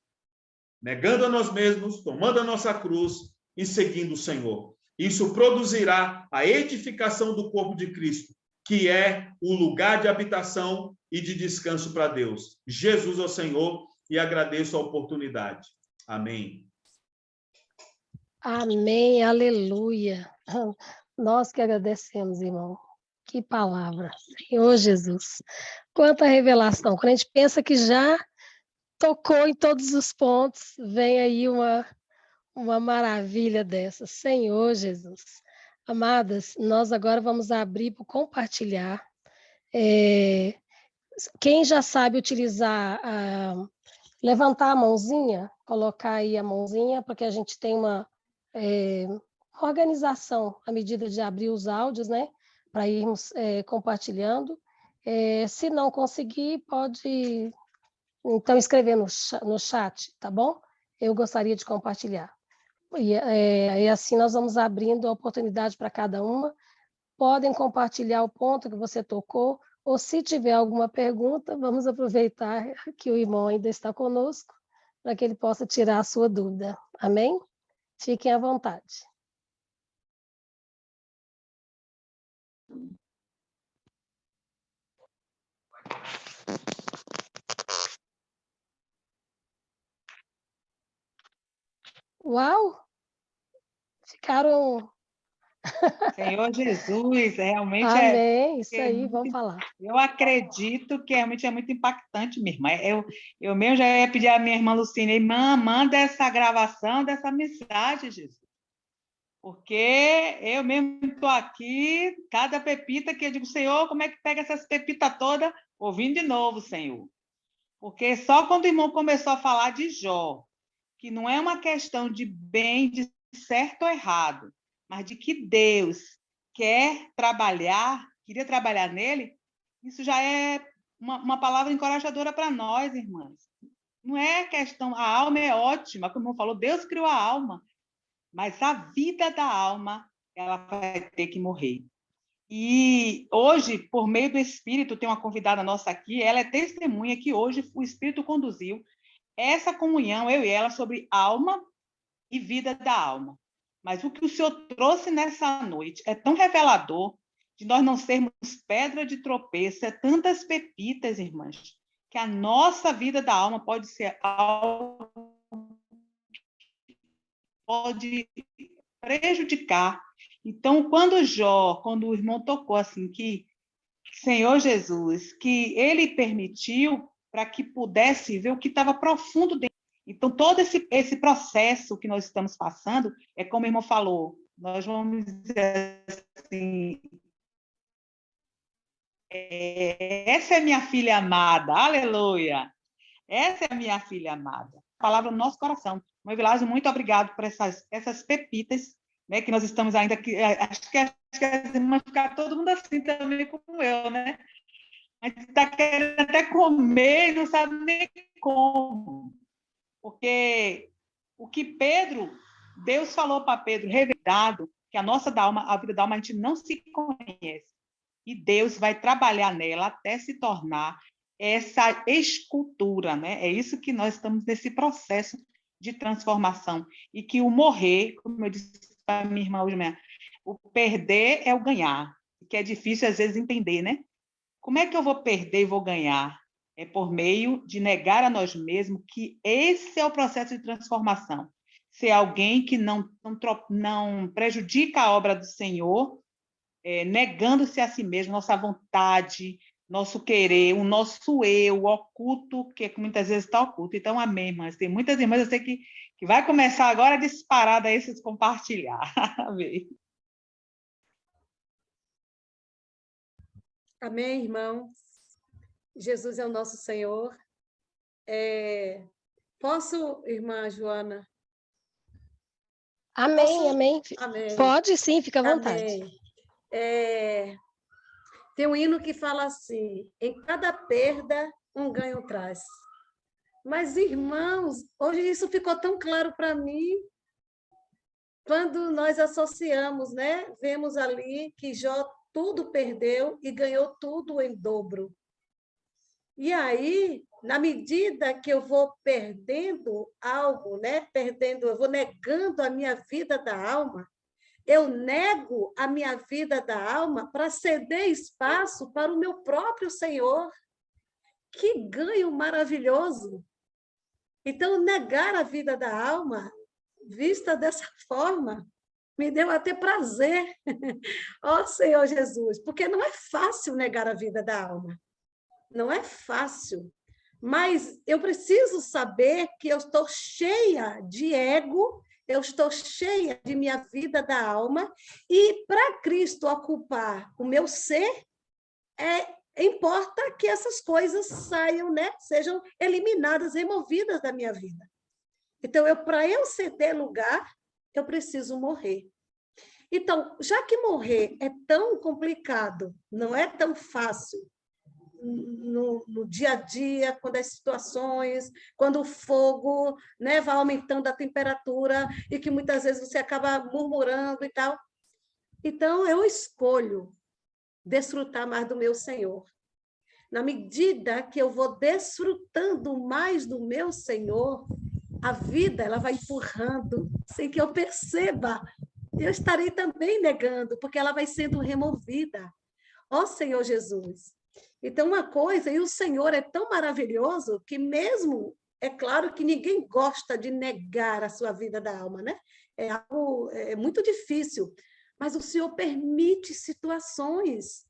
S10: Negando a nós mesmos, tomando a nossa cruz e seguindo o Senhor. Isso produzirá a edificação do corpo de Cristo, que é o lugar de habitação e de descanso para Deus. Jesus é o Senhor e agradeço a oportunidade. Amém.
S1: Amém, aleluia. Nós que agradecemos, irmão. Que palavra. Senhor Jesus. Quanta revelação. Quando a gente pensa que já tocou em todos os pontos, vem aí uma maravilha dessa. Senhor Jesus. Amadas, nós agora vamos abrir para compartilhar. Quem já sabe utilizar, levantar a mãozinha, colocar aí a mãozinha, porque a gente tem uma organização à medida de abrir os áudios, né? Para irmos compartilhando. Se não conseguir, pode então escrever no chat, tá bom? Eu gostaria de compartilhar. E assim nós vamos abrindo a oportunidade para cada uma podem compartilhar o ponto que você tocou, ou se tiver alguma pergunta, vamos aproveitar que o irmão ainda está conosco, para que ele possa tirar a sua dúvida. Amém? Fiquem à vontade. Uau! Ficaram...
S9: Senhor Jesus, realmente
S1: Amém, isso aí, vamos falar.
S9: Eu acredito que realmente é muito impactante, minha irmã. Eu mesmo já ia pedir à minha irmã Lucine, irmã, manda essa gravação dessa mensagem, Jesus. Porque eu mesmo estou aqui, cada pepita que eu digo, Senhor, como é que pega essas pepitas todas? Ouvindo de novo, Senhor. Porque só quando o irmão começou a falar de Jó, que não é uma questão de bem, de certo ou errado, mas de que Deus queria trabalhar nele, isso já é uma palavra encorajadora para nós, irmãs. Não é questão, a alma é ótima, como o irmão falou, Deus criou a alma, mas a vida da alma, ela vai ter que morrer. E hoje, por meio do Espírito, tem uma convidada nossa aqui, ela é testemunha que hoje o Espírito conduziu essa comunhão, eu e ela, sobre alma e vida da alma. Mas o que o Senhor trouxe nessa noite é tão revelador de nós não sermos pedra de tropeço, é tantas pepitas, irmãs, que a nossa vida da alma pode ser algo pode prejudicar. Então, quando o irmão tocou assim, que Senhor Jesus, que ele permitiu para que pudesse ver o que estava profundo dentro. Então, todo esse processo que nós estamos passando, é como o irmão falou, nós vamos dizer assim, essa é minha filha amada, aleluia, essa é a minha filha amada. A palavra no nosso coração. Mãe Vilásio, muito obrigado por essas pepitas, né, que nós estamos ainda aqui, acho que as irmãs ficar todo mundo assim também como eu, né? A gente está querendo até comer e não sabe nem como. Porque o que Deus falou para Pedro, revelado, que a nossa alma, a vida da alma, a gente não se conhece. E Deus vai trabalhar nela até se tornar essa escultura, né? É isso que nós estamos nesse processo de transformação. E que o morrer, como eu disse para minha irmã hoje mesmo, o perder é o ganhar, que é difícil às vezes entender, né? Como é que eu vou perder e vou ganhar? É por meio de negar a nós mesmos que esse é o processo de transformação. Ser alguém que não prejudica a obra do Senhor, negando-se a si mesmo, nossa vontade, nosso querer, o nosso eu oculto, que muitas vezes está oculto. Então, amém, irmãs. Tem muitas irmãs, eu sei que vai começar agora a disparar daí esses compartilhar. Amém.
S2: Amém, irmãos. Jesus é o nosso Senhor. Posso, irmã Joana?
S1: Amém, amém.
S2: Amém.
S1: Pode sim, fica à vontade.
S2: Amém. Tem um hino que fala assim, em cada perda, um ganho traz. Mas, irmãos, hoje isso ficou tão claro para mim, quando nós associamos, né? Vemos ali que Jó tudo perdeu e ganhou tudo em dobro. E aí, na medida que eu vou perdendo algo, né? Eu vou negando a minha vida da alma, eu nego a minha vida da alma para ceder espaço para o meu próprio Senhor. Que ganho maravilhoso! Então, negar a vida da alma, vista dessa forma, me deu até prazer. Ó Senhor Jesus, porque não é fácil negar a vida da alma. Não é fácil. Mas eu preciso saber que eu estou cheia de ego, eu estou cheia de minha vida da alma, e para Cristo ocupar o meu ser, importa que essas coisas saiam, né? Sejam eliminadas, removidas da minha vida. Então, para eu ceder lugar, eu preciso morrer. Então, já que morrer é tão complicado, não é tão fácil, no dia a dia, quando as situações, quando o fogo, né, vai aumentando a temperatura e que muitas vezes você acaba murmurando e tal. Então, eu escolho desfrutar mais do meu Senhor. Na medida que eu vou desfrutando mais do meu Senhor, a vida ela vai empurrando sem que eu perceba. Eu estarei também negando, porque ela vai sendo removida. Ó Senhor Jesus. Então, uma coisa, e o Senhor é tão maravilhoso que mesmo, é claro que ninguém gosta de negar a sua vida da alma, né? É algo muito difícil, mas o Senhor permite situações.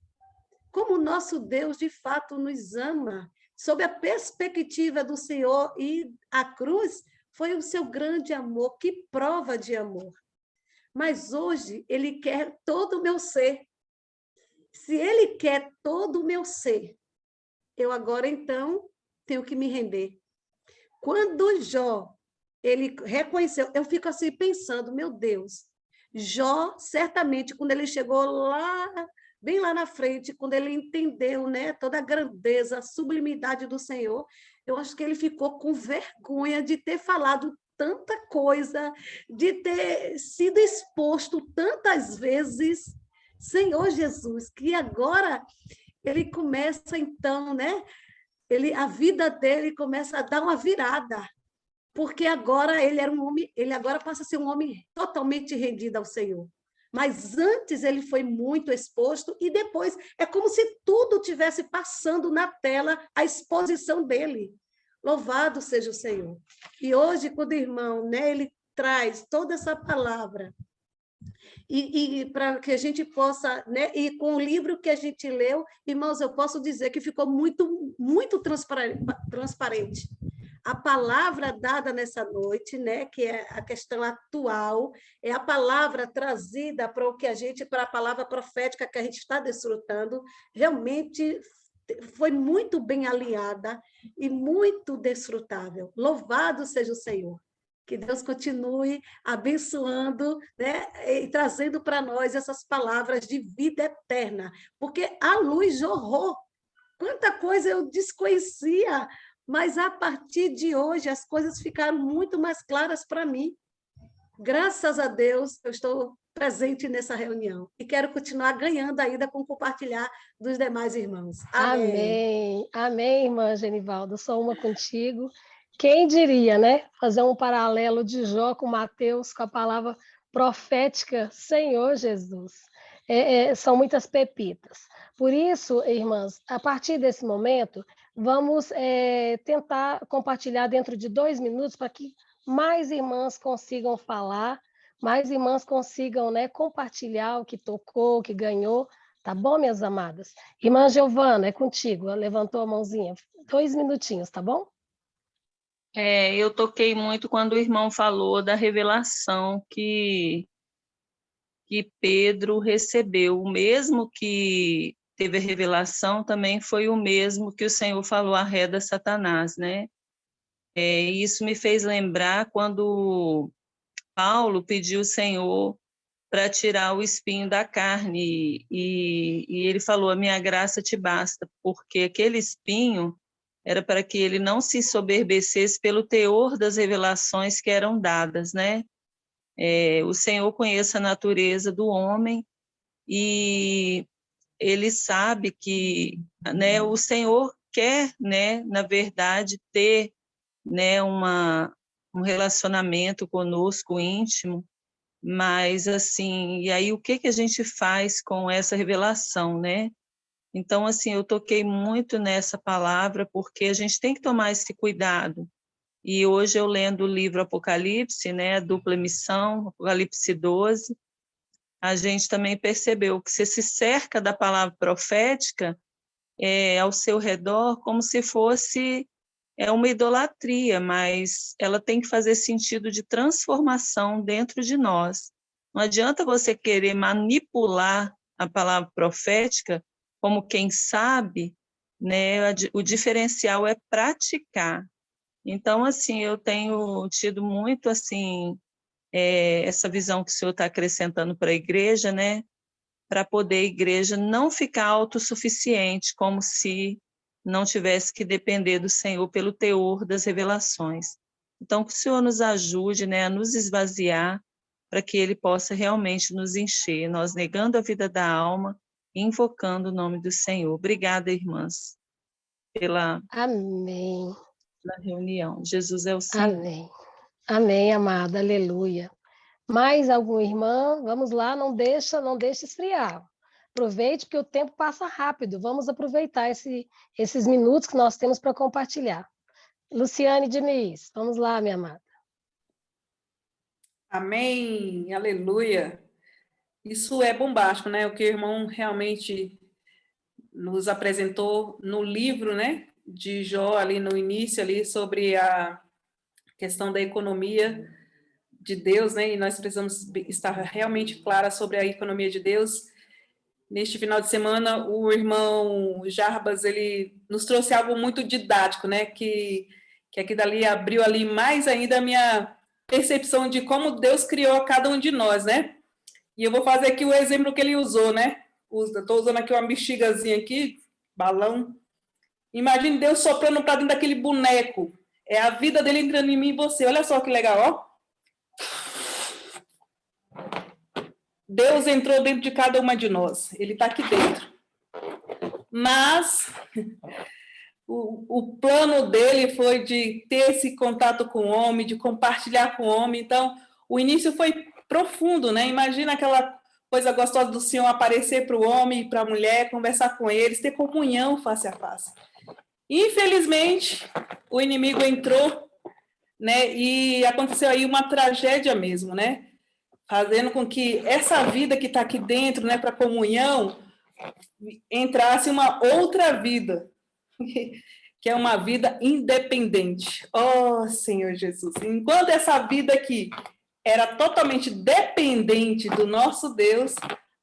S2: Como o nosso Deus, de fato, nos ama, sob a perspectiva do Senhor, e a cruz foi o seu grande amor, que prova de amor. Mas hoje, Ele quer todo o meu ser. Se Ele quer todo o meu ser, eu agora, então, tenho que me render. Quando Jó, ele reconheceu, eu fico assim pensando, meu Deus, Jó, certamente, quando ele chegou lá, bem lá na frente, quando ele entendeu, né, toda a grandeza, a sublimidade do Senhor, eu acho que ele ficou com vergonha de ter falado tanta coisa, de ter sido exposto tantas vezes. Senhor Jesus, que agora ele começa, então, né? A vida dele começa a dar uma virada, porque agora ele era um homem, ele agora passa a ser um homem totalmente rendido ao Senhor. Mas antes ele foi muito exposto e depois é como se tudo tivesse passando na tela a exposição dele. Louvado seja o Senhor. E hoje, quando o irmão, né, ele traz toda essa palavra, e para que a gente possa, né, e com o livro que a gente leu, irmãos, eu posso dizer que ficou muito, muito transparente. A palavra dada nessa noite, né, que é a questão atual, é a palavra trazida para o que a gente, para a palavra profética que a gente está desfrutando, realmente foi muito bem alinhada e muito desfrutável. Louvado seja o Senhor. Que Deus continue abençoando, né, e trazendo para nós essas palavras de vida eterna, porque a luz jorrou. Quanta coisa eu desconhecia, mas a partir de hoje as coisas ficaram muito mais claras para mim. Graças a Deus, eu estou presente nessa reunião e quero continuar ganhando ainda com compartilhar dos demais irmãos. Amém.
S1: Amém, amém, irmã Genivaldo, sou uma contigo. Quem diria, né? Fazer um paralelo de Jó com Mateus, com a palavra profética, Senhor Jesus. São muitas pepitas. Por isso, irmãs, a partir desse momento, vamos tentar compartilhar dentro de 2 minutos para que mais irmãs consigam falar, mais irmãs consigam, né, compartilhar o que tocou, o que ganhou. Tá bom, minhas amadas? Irmã Giovana, é contigo. Ela levantou a mãozinha. 2 minutinhos, tá bom?
S7: Eu toquei muito quando o irmão falou da revelação que Pedro recebeu. O mesmo que teve a revelação também foi o mesmo que o Senhor falou a ré da Satanás, né? Isso me fez lembrar quando Paulo pediu ao Senhor para tirar o espinho da carne, e ele falou, a minha graça te basta, porque aquele espinho era para que ele não se soberbecesse pelo teor das revelações que eram dadas, né? O Senhor conhece a natureza do homem e ele sabe que, né, o Senhor quer, né, na verdade, ter, né, um relacionamento conosco íntimo, mas assim, e aí o que a gente faz com essa revelação, né? Então, assim, eu toquei muito nessa palavra, porque a gente tem que tomar esse cuidado. E hoje eu lendo o livro Apocalipse, né, dupla missão, Apocalipse 12, a gente também percebeu que você se cerca da palavra profética ao seu redor como se fosse uma idolatria, mas ela tem que fazer sentido de transformação dentro de nós. Não adianta você querer manipular a palavra profética como quem sabe, né? O diferencial é praticar. Então, assim, eu tenho tido muito, assim, essa visão que o senhor está acrescentando para a igreja, né? Para poder a igreja não ficar autossuficiente, como se não tivesse que depender do Senhor pelo teor das revelações. Então, que o Senhor nos ajude, né, a nos esvaziar, para que Ele possa realmente nos encher, nós negando a vida da alma, invocando o nome do Senhor. Obrigada, irmãs, pela
S1: Amém.
S7: reunião. Jesus é o Senhor.
S1: Amém. Amém, amada. Aleluia. Mais alguma irmã? Vamos lá, não deixa esfriar. Aproveite, porque o tempo passa rápido. Vamos aproveitar esses minutos que nós temos para compartilhar. Luciane Diniz, vamos lá, minha amada.
S8: Amém, aleluia. Isso é bombástico, né? O que o irmão realmente nos apresentou no livro, né, de Jó, ali no início, ali, sobre a questão da economia de Deus, né? E nós precisamos estar realmente clara sobre a economia de Deus. Neste final de semana, o irmão Jarbas, ele nos trouxe algo muito didático, né? Que aqui dali abriu ali mais ainda a minha percepção de como Deus criou cada um de nós, né? E eu vou fazer aqui o exemplo que ele usou, né? Estou usando aqui uma bexigazinha aqui, balão. Imagine Deus soprando para dentro daquele boneco. É a vida dele entrando em mim e você. Olha só que legal, ó. Deus entrou dentro de cada uma de nós. Ele está aqui dentro. Mas o plano dele foi de ter esse contato com o homem, de compartilhar com o homem. Então, o início foi profundo, né? Imagina aquela coisa gostosa do Senhor aparecer para o homem e para a mulher, conversar com eles, ter comunhão face a face. Infelizmente, o inimigo entrou, né? E aconteceu aí uma tragédia mesmo, né? Fazendo com que essa vida que está aqui dentro, né, para comunhão, entrasse uma outra vida, que é uma vida independente. Oh, Senhor Jesus! Enquanto essa vida aqui era totalmente dependente do nosso Deus,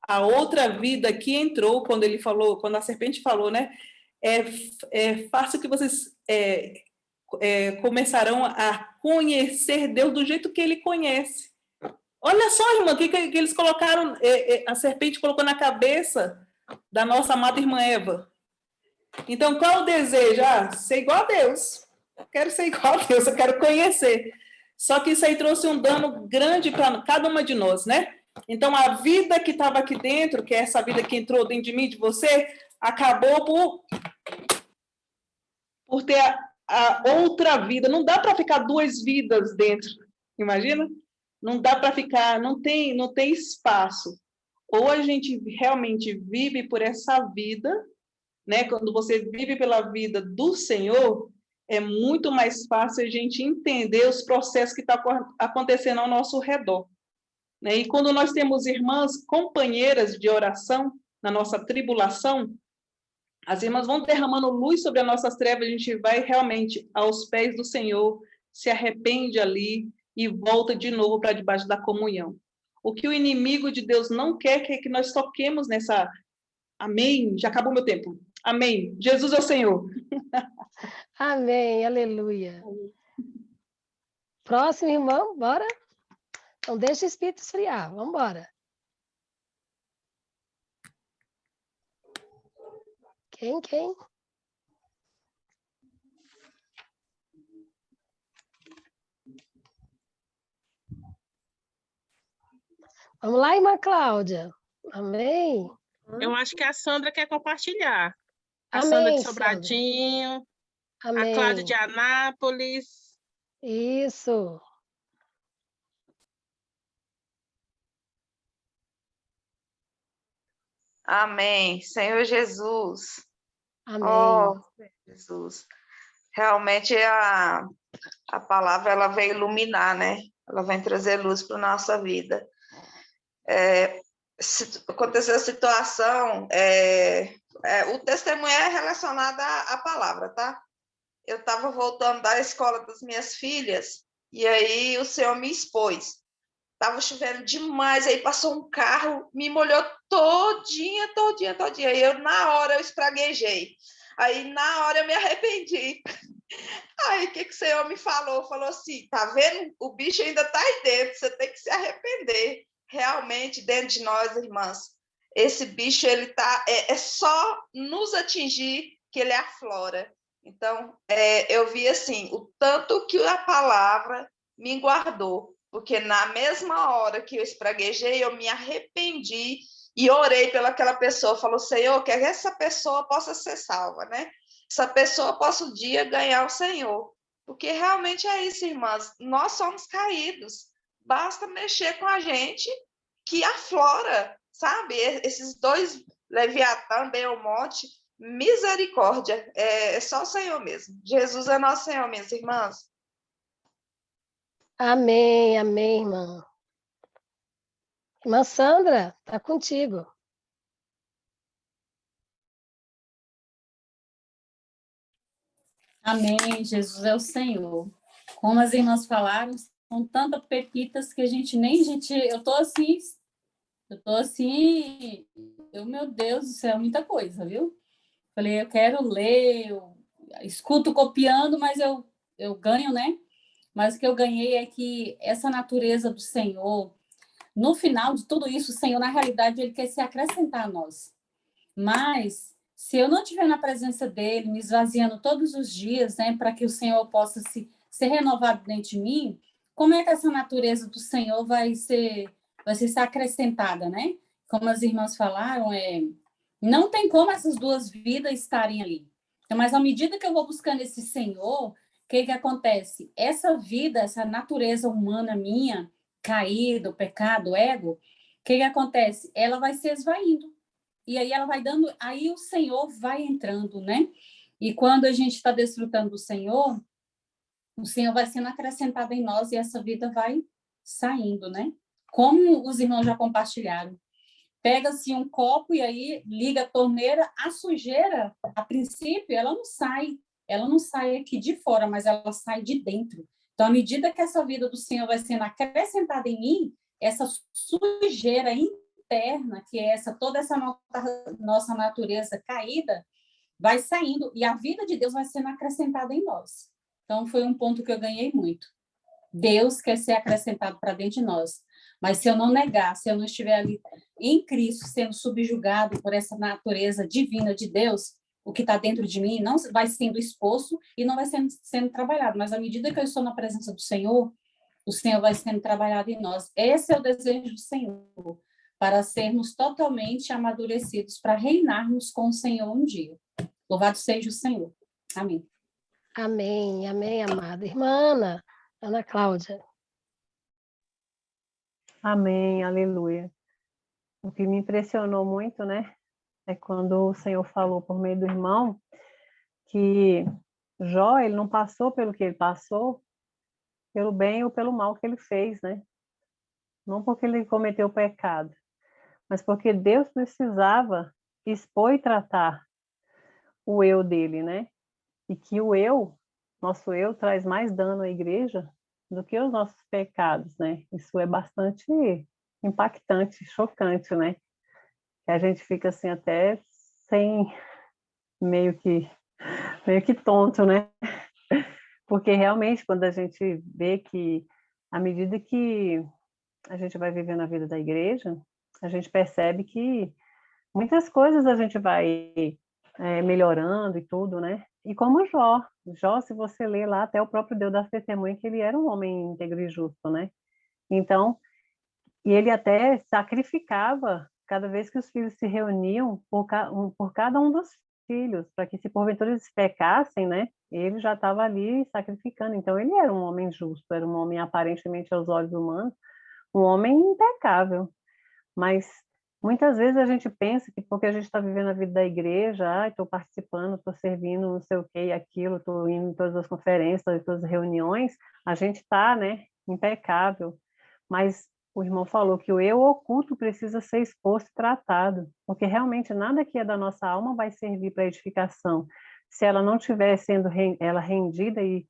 S8: a outra vida que entrou, quando ele falou, quando a serpente falou, né, é fácil que vocês começarão a conhecer Deus do jeito que ele conhece. Olha só, irmã, que eles colocaram, a serpente colocou na cabeça da nossa amada irmã Eva. Então, qual o desejo? Ser igual a Deus. Eu quero ser igual a Deus, eu quero conhecer. Só que isso aí trouxe um dano grande para cada uma de nós, né? Então, a vida que estava aqui dentro, que é essa vida que entrou dentro de mim, de você, acabou por ter a outra vida. Não dá para ficar duas vidas dentro, imagina? Não dá para ficar, não tem espaço. Ou a gente realmente vive por essa vida, né? Quando você vive pela vida do Senhor, é muito mais fácil a gente entender os processos que estão acontecendo ao nosso redor, né? E quando nós temos irmãs companheiras de oração na nossa tribulação, as irmãs vão derramando luz sobre as nossas trevas, a gente vai realmente aos pés do Senhor, se arrepende ali e volta de novo para debaixo da comunhão. O que o inimigo de Deus não quer é que nós toquemos nessa... Amém? Já acabou meu tempo. Amém. Jesus é o Senhor.
S1: Amém, aleluia. Próximo, irmão, bora? Então, deixa o espírito esfriar, vamos embora. Quem? Vamos lá, irmã Cláudia. Amém.
S11: Eu acho que a Sandra quer compartilhar. A
S1: Amém,
S11: Sandra de
S1: Sandra.
S11: Sobradinho,
S1: Amém.
S11: a Cláudia de Anápolis.
S1: Isso.
S12: Amém. Senhor Jesus.
S1: Amém.
S12: Oh, Jesus. Realmente a palavra ela vem iluminar, né? Ela vem trazer luz para a nossa vida. Aconteceu a situação, o testemunho é relacionado à palavra, tá? Eu estava voltando da escola das minhas filhas e aí o Senhor me expôs. Estava chovendo demais, aí passou um carro, me molhou todinha. E eu, na hora, eu espraguejei. Aí, na hora, eu me arrependi. Aí, o que o Senhor me falou? Falou assim, tá vendo? O bicho ainda está aí dentro, você tem que se arrepender. Realmente, dentro de nós, irmãs, esse bicho, ele tá, é só nos atingir que ele aflora. Então, eu vi assim, o tanto que a palavra me guardou. porque na mesma hora que eu espraguejei, eu me arrependi e orei pelaquela pessoa. Falou, Senhor, que essa pessoa possa ser salva, né? Essa pessoa possa um dia ganhar o Senhor. Porque realmente é isso, irmãs. Nós somos caídos. Basta mexer com a gente que aflora, sabe? Esses dois, Leviatã, Beomonte, misericórdia. É só o Senhor mesmo. Jesus é nosso Senhor, minhas irmãs.
S1: Amém, amém, irmã. Irmã Sandra, está contigo.
S13: Amém, Jesus é o Senhor. Como as irmãs falaram, são tantas pepitas que a gente nem, eu tô assim, meu Deus do céu, muita coisa, viu? Falei, eu quero ler, eu escuto copiando, mas eu ganho, né? Mas o que eu ganhei é que essa natureza do Senhor, no final de tudo isso, o Senhor, na realidade, ele quer se acrescentar a nós. Mas, se eu não estiver na presença dele, me esvaziando todos os dias, né, para que o Senhor possa ser renovado dentro de mim, como é que essa natureza do Senhor vai ser acrescentada, né? Como as irmãs falaram, não tem como essas duas vidas estarem ali. Então, mas à medida que eu vou buscando esse Senhor, o que acontece? Essa vida, essa natureza humana minha, caída, o pecado, o ego, o que acontece? Ela vai se esvaindo. E aí ela vai dando, aí o Senhor vai entrando, né? E quando a gente está desfrutando do Senhor, o Senhor vai sendo acrescentado em nós e essa vida vai saindo, né? Como os irmãos já compartilharam. Pega-se um copo e aí liga a torneira, a sujeira, a princípio, ela não sai aqui de fora, mas ela sai de dentro. Então, à medida que essa vida do Senhor vai sendo acrescentada em mim, essa sujeira interna, que é toda essa nossa natureza caída, vai saindo e a vida de Deus vai sendo acrescentada em nós. Então, foi um ponto que eu ganhei muito. Deus quer ser acrescentado para dentro de nós. Mas se eu não negar, se eu não estiver ali em Cristo, sendo subjugado por essa natureza divina de Deus, o que está dentro de mim não vai sendo exposto e não vai sendo trabalhado. Mas à medida que eu estou na presença do Senhor, o Senhor vai sendo trabalhado em nós. Esse é o desejo do Senhor, para sermos totalmente amadurecidos, para reinarmos com o Senhor um dia. Louvado seja o Senhor. Amém.
S1: Amém, amém, amada. Irmã Ana Cláudia.
S14: Amém, aleluia. O que me impressionou muito, né, é quando o Senhor falou por meio do irmão que Jó, ele não passou pelo que ele passou, pelo bem ou pelo mal que ele fez, né? Não porque ele cometeu pecado, mas porque Deus precisava expor e tratar o eu dele, né? E que o eu, nosso eu, traz mais dano à igreja do que os nossos pecados, né? Isso é bastante impactante, chocante, né? Que a gente fica assim até sem meio que tonto, né? Porque realmente quando a gente vê que à medida que a gente vai vivendo a vida da igreja, a gente percebe que muitas coisas a gente vai melhorando e tudo, né? E como Jó, se você ler lá, até o próprio Deus dá testemunha que ele era um homem íntegro e justo, né? Então, e ele até sacrificava cada vez que os filhos se reuniam por cada um dos filhos, para que se porventura eles pecassem, né? Ele já estava ali sacrificando. Então, ele era um homem justo, era um homem aparentemente aos olhos humanos, um homem impecável. Mas muitas vezes a gente pensa que porque a gente está vivendo a vida da igreja, estou participando, estou servindo, não sei o que e aquilo, estou indo em todas as conferências, em todas as reuniões, a gente está, né, impecável. Mas o irmão falou que o eu oculto precisa ser exposto e tratado, porque realmente nada que é da nossa alma vai servir para edificação. Se ela não estiver sendo ela rendida e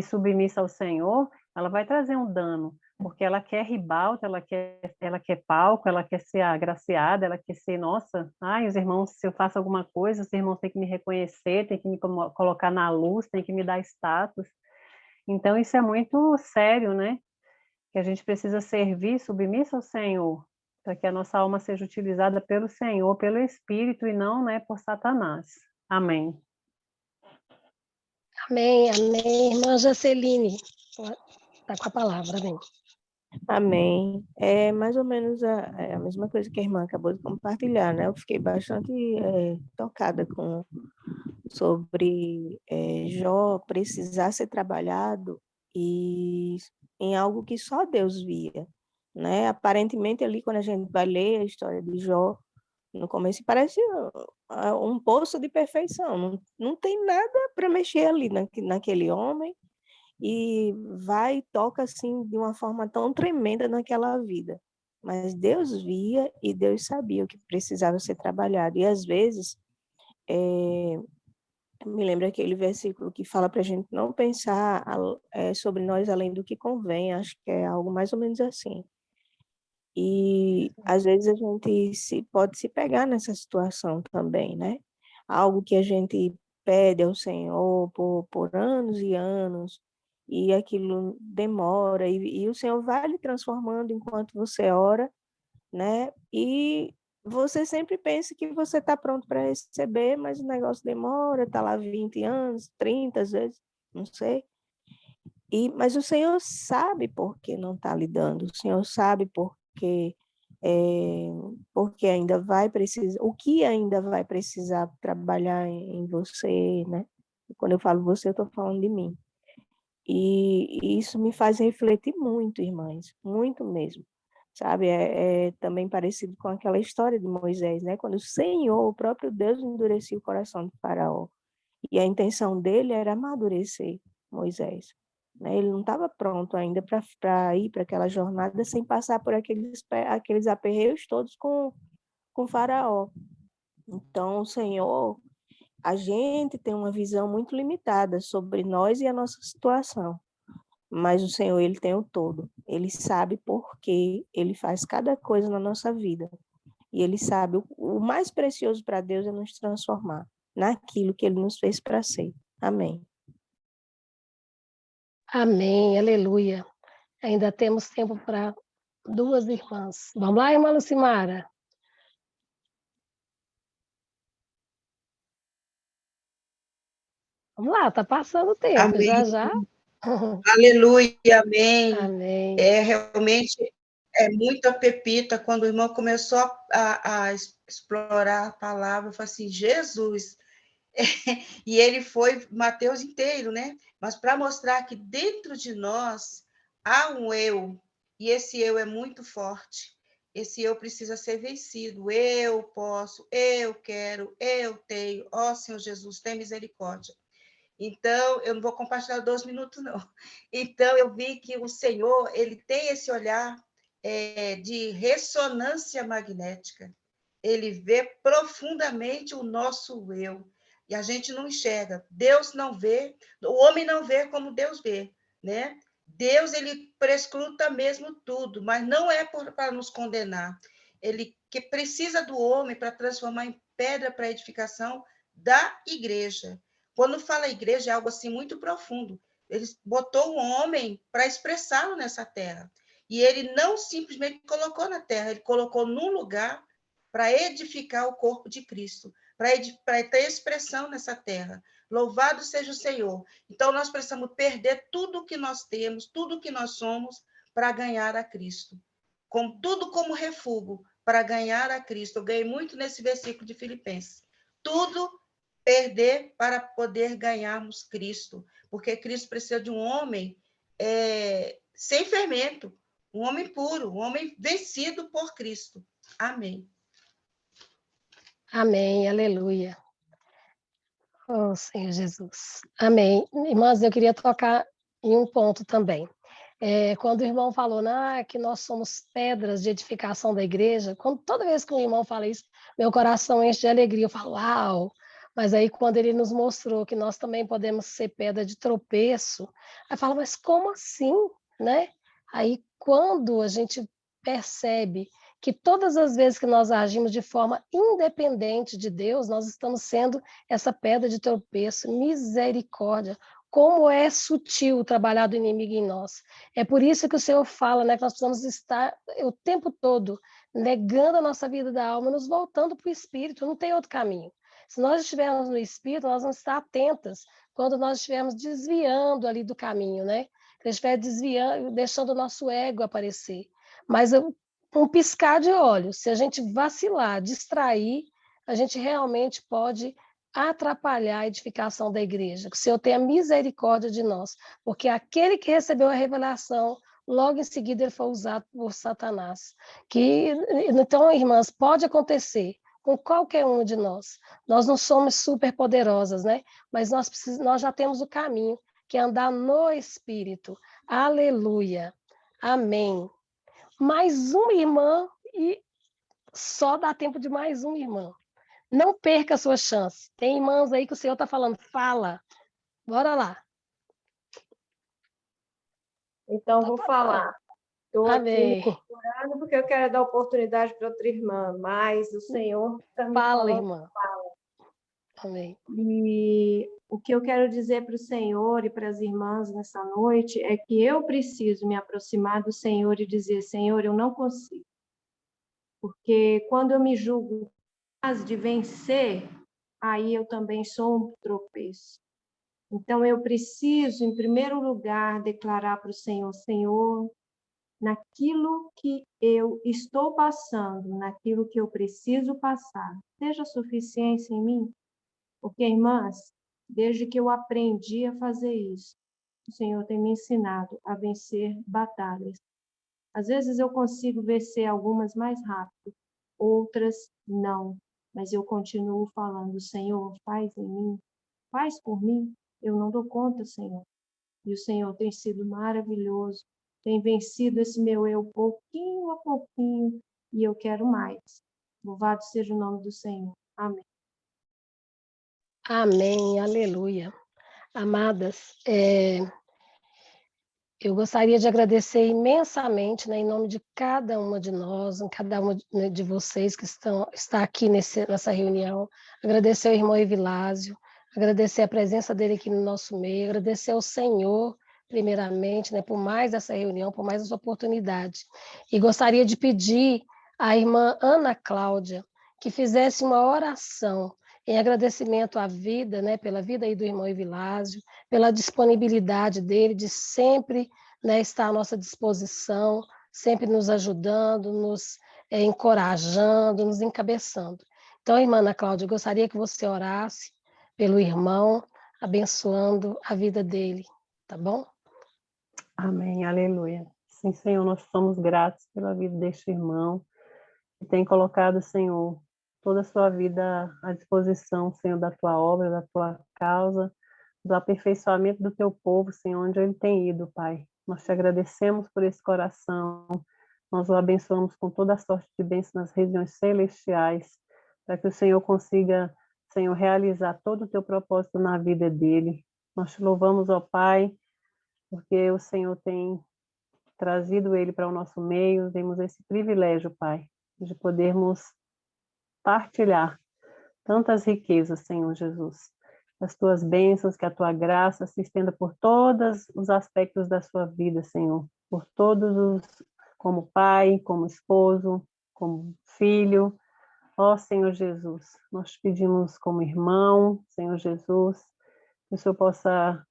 S14: submissa ao Senhor, ela vai trazer um dano, porque ela quer ribalta, ela quer palco, ela quer ser agraciada, ela quer ser, nossa, os irmãos, se eu faço alguma coisa, os irmãos têm que me reconhecer, têm que me colocar na luz, têm que me dar status. Então, isso é muito sério, né? Que a gente precisa servir, submissa ao Senhor, para que a nossa alma seja utilizada pelo Senhor, pelo Espírito, e não, né, por Satanás. Amém.
S1: Amém, amém. Irmã Jaceline, está com a palavra, amém.
S15: Amém. É mais ou menos a mesma coisa que a irmã acabou de compartilhar, né? Eu fiquei bastante tocada sobre Jó precisar ser trabalhado e em algo que só Deus via, né? Aparentemente ali, quando a gente vai ler a história de Jó, no começo parece um poço de perfeição, não tem nada para mexer ali naquele homem, e vai e toca assim de uma forma tão tremenda naquela vida. Mas Deus via e Deus sabia o que precisava ser trabalhado. E às vezes, me lembra aquele versículo que fala para a gente não pensar sobre nós além do que convém, acho que é algo mais ou menos assim. E às vezes a gente pode se pegar nessa situação também, né? Algo que a gente pede ao Senhor por anos e anos, e aquilo demora, e o Senhor vai lhe transformando enquanto você ora, né? E você sempre pensa que você está pronto para receber, mas o negócio demora, está lá 20 anos, 30 às vezes, não sei. Mas o Senhor sabe por que não está lhe dando, o Senhor sabe porque ainda vai precisar, o que ainda vai precisar trabalhar em você, né? Quando eu falo você, eu estou falando de mim. E isso me faz refletir muito, irmãs, muito mesmo. Sabe, é também parecido com aquela história de Moisés, né? Quando o Senhor, o próprio Deus, endurecia o coração de Faraó. E a intenção dele era amadurecer Moisés, né? Ele não estava pronto ainda para ir para aquela jornada sem passar por aqueles aperreios todos com Faraó. Então, o Senhor, a gente tem uma visão muito limitada sobre nós e a nossa situação, mas o Senhor, ele tem o todo. Ele sabe por que ele faz cada coisa na nossa vida. E ele sabe o mais precioso para Deus é nos transformar naquilo que ele nos fez para ser. Amém.
S1: Amém, aleluia. Ainda temos tempo para 2 irmãs. Vamos lá, irmã Lucimara? Vamos lá, está passando o tempo,
S6: Amém.
S1: já.
S6: Aleluia, amém.
S1: Amém.
S6: Realmente é muita pepita. Quando o irmão começou a explorar a palavra, eu falei assim, Jesus. E ele foi Mateus inteiro, né? Mas para mostrar que dentro de nós há um eu, e esse eu é muito forte. Esse eu precisa ser vencido. Eu posso, eu quero, eu tenho. Ó Senhor Jesus, tem misericórdia. Então, eu não vou compartilhar 2 minutos, não. Então, eu vi que o Senhor, ele tem esse olhar de ressonância magnética. Ele vê profundamente o nosso eu. E a gente não enxerga. Deus não vê, o homem não vê como Deus vê, né? Deus, ele prescruta mesmo tudo, mas não é para nos condenar. Ele que precisa do homem para transformar em pedra para a edificação da igreja. Quando fala igreja, é algo assim muito profundo. Ele botou o homem para expressá-lo nessa terra. E ele não simplesmente colocou na terra, ele colocou num lugar para edificar o corpo de Cristo, para ter expressão nessa terra. Louvado seja o Senhor. Então, nós precisamos perder tudo o que nós temos, tudo o que nós somos, para ganhar a Cristo. Com tudo como refúgio, para ganhar a Cristo. Eu ganhei muito nesse versículo de Filipenses. Tudo perder para poder ganharmos Cristo, porque Cristo precisa de um homem sem fermento, um homem puro, um homem vencido por Cristo. Amém.
S1: Amém, aleluia. Oh, Senhor Jesus. Amém. Irmãs, eu queria tocar em um ponto também. Quando o irmão falou que nós somos pedras de edificação da igreja, toda vez que o irmão fala isso, meu coração enche de alegria. Eu falo, uau! Mas aí, quando ele nos mostrou que nós também podemos ser pedra de tropeço, aí fala, mas como assim? Né? Aí, quando a gente percebe que todas as vezes que nós agimos de forma independente de Deus, nós estamos sendo essa pedra de tropeço, misericórdia. Como é sutil o trabalhar do inimigo em nós. É por isso que o Senhor fala, né, que nós precisamos estar o tempo todo negando a nossa vida da alma, nos voltando para o Espírito, não tem outro caminho. Se nós estivermos no Espírito, nós vamos estar atentas quando nós estivermos desviando ali do caminho, né? se a gente estiver desviando, deixando o nosso ego aparecer. Mas um piscar de olhos, se a gente vacilar, distrair, a gente realmente pode atrapalhar a edificação da igreja. Que o Senhor tenha misericórdia de nós, porque aquele que recebeu a revelação, logo em seguida ele foi usado por Satanás. Então, irmãs, pode acontecer com qualquer um de nós. Nós não somos super poderosas, né? Mas nós já temos o caminho, que é andar no Espírito. Aleluia. Amém. Mais uma irmã e só dá tempo de mais uma irmã. Não perca a sua chance. Tem irmãs aí que o Senhor está falando, fala. Bora lá.
S16: Então, vou falar. Estou aqui
S1: Amém.
S16: orando porque eu quero dar oportunidade para outra irmã, mas o Senhor está me falando.
S1: Fala, irmã.
S16: Fala.
S1: Amém.
S16: E o que eu quero dizer para o Senhor e para as irmãs nessa noite é que eu preciso me aproximar do Senhor e dizer, Senhor, eu não consigo. Porque quando eu me julgo capaz de vencer, aí eu também sou um tropeço. Então, eu preciso, em primeiro lugar, declarar para o Senhor, Senhor, naquilo que eu estou passando, naquilo que eu preciso passar, seja suficiência em mim. Porque, irmãs, desde que eu aprendi a fazer isso, o Senhor tem me ensinado a vencer batalhas. Às vezes eu consigo vencer algumas mais rápido, outras não. Mas eu continuo falando, Senhor, faz em mim, faz por mim. Eu não dou conta, Senhor. E o Senhor tem sido maravilhoso, tem vencido esse meu eu pouquinho a pouquinho, e eu quero mais. Louvado seja o nome do Senhor. Amém.
S1: Amém, aleluia. Amadas, eu gostaria de agradecer imensamente, né, em nome de cada uma de nós, em cada uma de vocês que está aqui nessa reunião, agradecer ao irmão Evilásio, agradecer a presença dele aqui no nosso meio, agradecer ao Senhor, primeiramente, né, por mais essa reunião, por mais essa oportunidade. E gostaria de pedir à irmã Ana Cláudia que fizesse uma oração em agradecimento à vida, né, pela vida aí do irmão Evilásio, pela disponibilidade dele de sempre, né, estar à nossa disposição, sempre nos ajudando, nos encorajando, nos encabeçando. Então, irmã Ana Cláudia, eu gostaria que você orasse pelo irmão, abençoando a vida dele, tá bom?
S14: Amém, aleluia. Sim, Senhor, nós somos gratos pela vida deste irmão, que tem colocado, Senhor, toda a sua vida à disposição, Senhor, da tua obra, da tua causa, do aperfeiçoamento do teu povo, Senhor, onde ele tem ido, Pai. Nós te agradecemos por esse coração, nós o abençoamos com toda a sorte de bênçãos nas regiões celestiais, para que o Senhor consiga, Senhor, realizar todo o teu propósito na vida dele. Nós te louvamos, ó Pai, porque o Senhor tem trazido ele para o nosso meio, temos esse privilégio, Pai, de podermos partilhar tantas riquezas, Senhor Jesus, as tuas bênçãos, que a tua graça se estenda por todos os aspectos da sua vida, Senhor, por todos os, como pai, como esposo, como filho, ó Senhor Jesus, nós te pedimos como irmão, Senhor Jesus, que o Senhor possa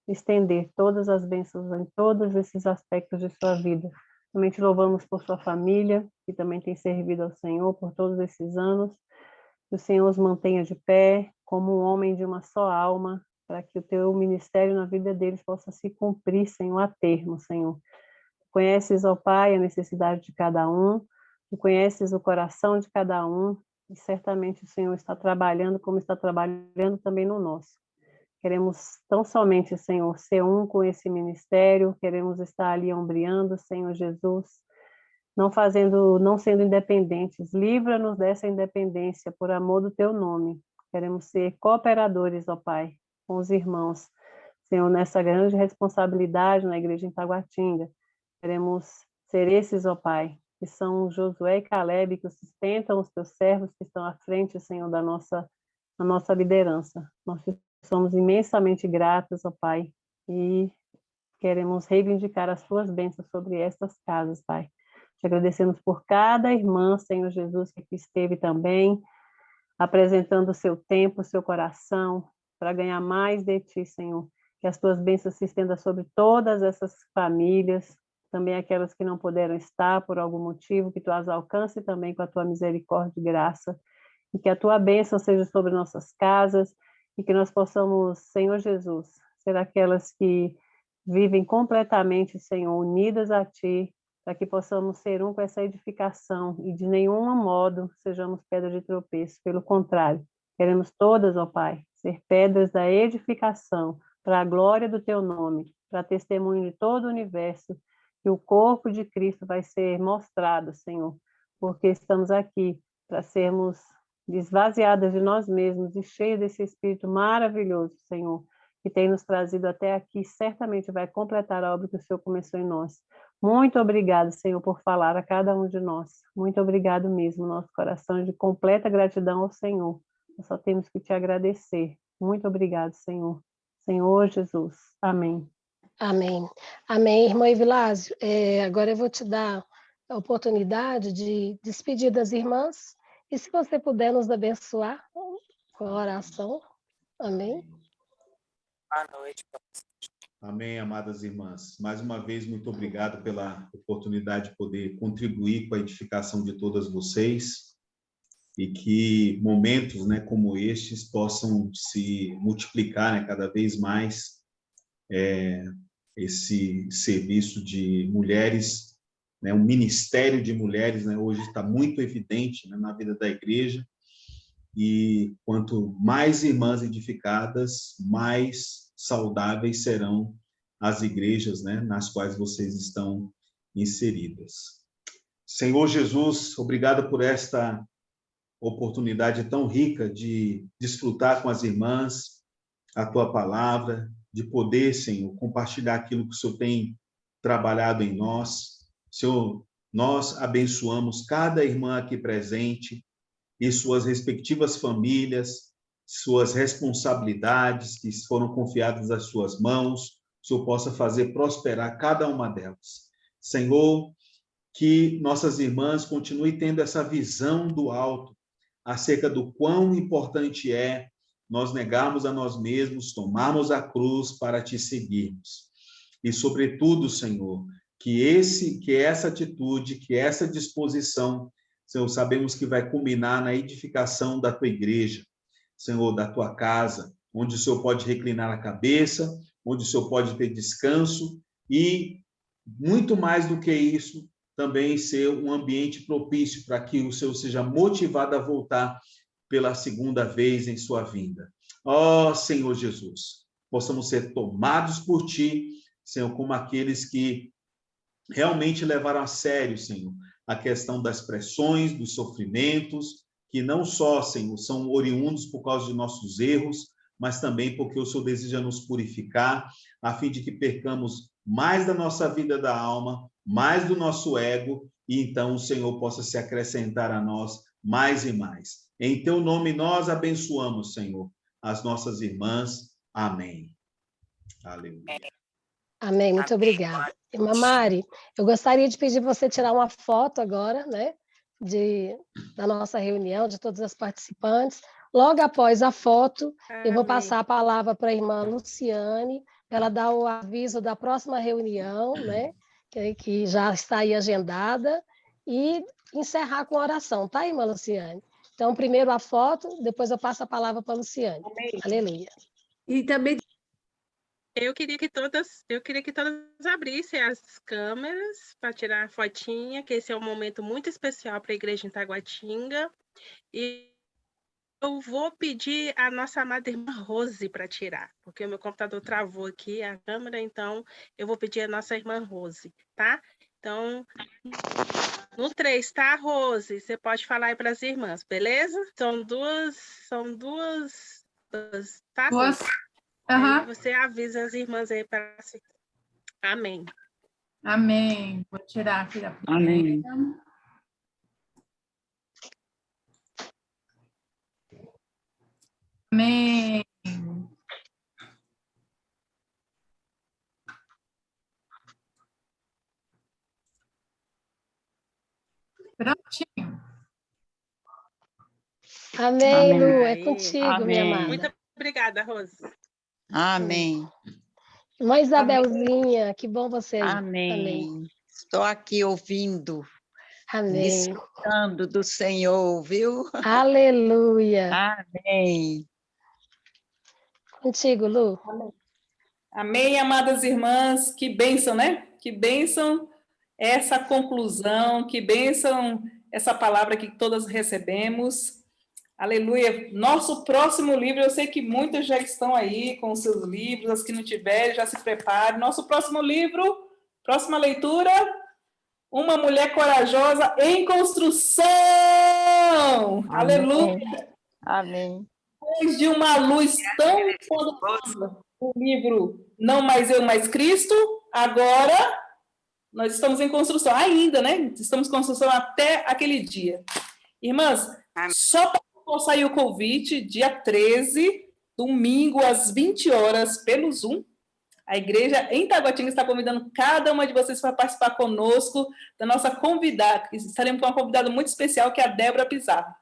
S14: estender todas as bênçãos em todos esses aspectos de sua vida. Também te louvamos por sua família, que também tem servido ao Senhor por todos esses anos. Que o Senhor os mantenha de pé, como um homem de uma só alma, para que o teu ministério na vida deles possa se cumprir, Senhor, a termo, Senhor. Conheces, ó Pai, a necessidade de cada um, tu conheces o coração de cada um, e certamente o Senhor está trabalhando como está trabalhando também no nosso. Queremos tão somente, Senhor, ser um com esse ministério, queremos estar ali ombreando, Senhor Jesus, não sendo independentes. Livra-nos dessa independência por amor do teu nome. Queremos ser cooperadores, ó Pai, com os irmãos, Senhor, nessa grande responsabilidade na igreja em Taguatinga. Queremos ser esses, ó Pai, que são Josué e Caleb, que sustentam os teus servos que estão à frente, Senhor, da nossa liderança. Nós somos imensamente gratos, ó Pai, e queremos reivindicar as tuas bênçãos sobre estas casas, Pai. Te agradecemos por cada irmã, Senhor Jesus, que aqui esteve também, apresentando o seu tempo, o seu coração, para ganhar mais de Ti, Senhor. que as tuas bênçãos se estendam sobre todas essas famílias, também aquelas que não puderam estar por algum motivo, que tu as alcance também com a tua misericórdia e graça, e que a tua bênção seja sobre nossas casas, e que nós possamos, Senhor Jesus, ser aquelas que vivem completamente, Senhor, unidas a Ti, para que possamos ser um com essa edificação, e de nenhum modo sejamos pedra de tropeço, pelo contrário, queremos todas, ó Pai, ser pedras da edificação, para a glória do Teu nome, para testemunho de todo o universo, que o corpo de Cristo vai ser mostrado, Senhor, porque estamos aqui para sermos esvaziadas de nós mesmos e cheias desse Espírito maravilhoso, Senhor, que tem nos trazido até aqui, certamente vai completar a obra que o Senhor começou em nós. Muito obrigado, Senhor, por falar a cada um de nós. Muito obrigado mesmo, nosso coração é de completa gratidão ao Senhor. Nós só temos que te agradecer. Muito obrigado, Senhor. Senhor Jesus. Amém.
S1: Amém. Amém, irmã Evilásio. Agora eu vou te dar a oportunidade de despedir das irmãs. E se você puder nos abençoar com a oração. Amém.
S5: Boa noite.
S10: Amém, amadas irmãs. Mais uma vez, muito obrigado pela oportunidade de poder contribuir com a edificação de todas vocês e que momentos, né, como estes possam se multiplicar, né, cada vez mais esse serviço de mulheres, né, um ministério de mulheres, né, hoje está muito evidente, né, na vida da igreja, e quanto mais irmãs edificadas, mais saudáveis serão as igrejas, né, nas quais vocês estão inseridas. Senhor Jesus, obrigado por esta oportunidade tão rica de desfrutar com as irmãs a tua palavra, de poder, Senhor, compartilhar aquilo que o Senhor tem trabalhado em nós. Senhor, nós abençoamos cada irmã aqui presente e suas respectivas famílias, suas responsabilidades que foram confiadas às suas mãos, o Senhor possa fazer prosperar cada uma delas. Senhor, que nossas irmãs continuem tendo essa visão do alto acerca do quão importante é nós negarmos a nós mesmos, tomarmos a cruz para te seguirmos. E, sobretudo, Senhor, que essa atitude, que essa disposição, Senhor, sabemos que vai culminar na edificação da tua igreja, Senhor, da tua casa, onde o Senhor pode reclinar a cabeça, onde o Senhor pode ter descanso e, muito mais do que isso, também ser um ambiente propício para que o Senhor seja motivado a voltar pela segunda vez em sua vinda. Ó Senhor Jesus, possamos ser tomados por Ti, Senhor, como aqueles que realmente levaram a sério, Senhor, a questão das pressões, dos sofrimentos, que não só, Senhor, são oriundos por causa de nossos erros, mas também porque o Senhor deseja nos purificar, a fim de que percamos mais da nossa vida da alma, mais do nosso ego, e então o Senhor possa se acrescentar a nós mais e mais. Em teu nome nós abençoamos, Senhor, as nossas irmãs. Amém. Aleluia.
S1: Amém, muito obrigada. Irmã Mari, eu gostaria de pedir para você tirar uma foto agora, né, da nossa reunião, de todas as participantes. Logo após a foto, eu vou passar a palavra para a irmã Luciane, para ela dar o aviso da próxima reunião, né, que já está aí agendada, e encerrar com a oração, tá, irmã Luciane? Então, primeiro a foto, depois eu passo a palavra para a Luciane. Amém. Aleluia.
S2: E também
S11: eu queria que todas abrissem as câmeras para tirar a fotinha, que esse é um momento muito especial para a igreja em Taguatinga. E eu vou pedir a nossa amada irmã Rose para tirar, porque o meu computador travou aqui a câmera, então eu vou pedir a nossa irmã Rose, tá? Então, no 3, tá, Rose? Você pode falar aí para as irmãs, beleza? São duas, tá?
S17: Duas.
S11: Aí você avisa as irmãs aí para si. Amém.
S17: Amém. Vou tirar aqui da
S7: Amém.
S17: Amém. Prontinho.
S1: Amém,
S11: Amém.
S1: Lu, é contigo, minha
S11: Amém.
S1: amada.
S11: Muito obrigada, Rose.
S18: Amém.
S1: Irmã Isabelzinha, que bom você aí.
S18: Amém. Estou aqui ouvindo,
S1: Amém.
S18: desfrutando do Senhor, viu?
S1: Aleluia.
S18: Amém.
S1: Contigo, Lu.
S8: Amém, amadas irmãs. Que bênção, né? Que bênção essa conclusão, que bênção essa palavra que todas recebemos. Aleluia. Nosso próximo livro, eu sei que muitas já estão aí com os seus livros, as que não tiverem, já se preparem. Nosso próximo livro, próxima leitura, Uma Mulher Corajosa em Construção.
S18: Amém.
S8: Aleluia.
S18: Amém.
S8: Depois de uma luz tão poderosa, o livro Não Mais Eu, Mais Cristo, agora nós estamos em construção ainda, né? Estamos em construção até aquele dia. Irmãs, só para sair o convite, dia 13, domingo, às 20 horas, pelo Zoom, a igreja em Taguatinga está convidando cada uma de vocês para participar conosco da nossa convidada. Estaremos com uma convidada muito especial, que é a Débora Pizarro.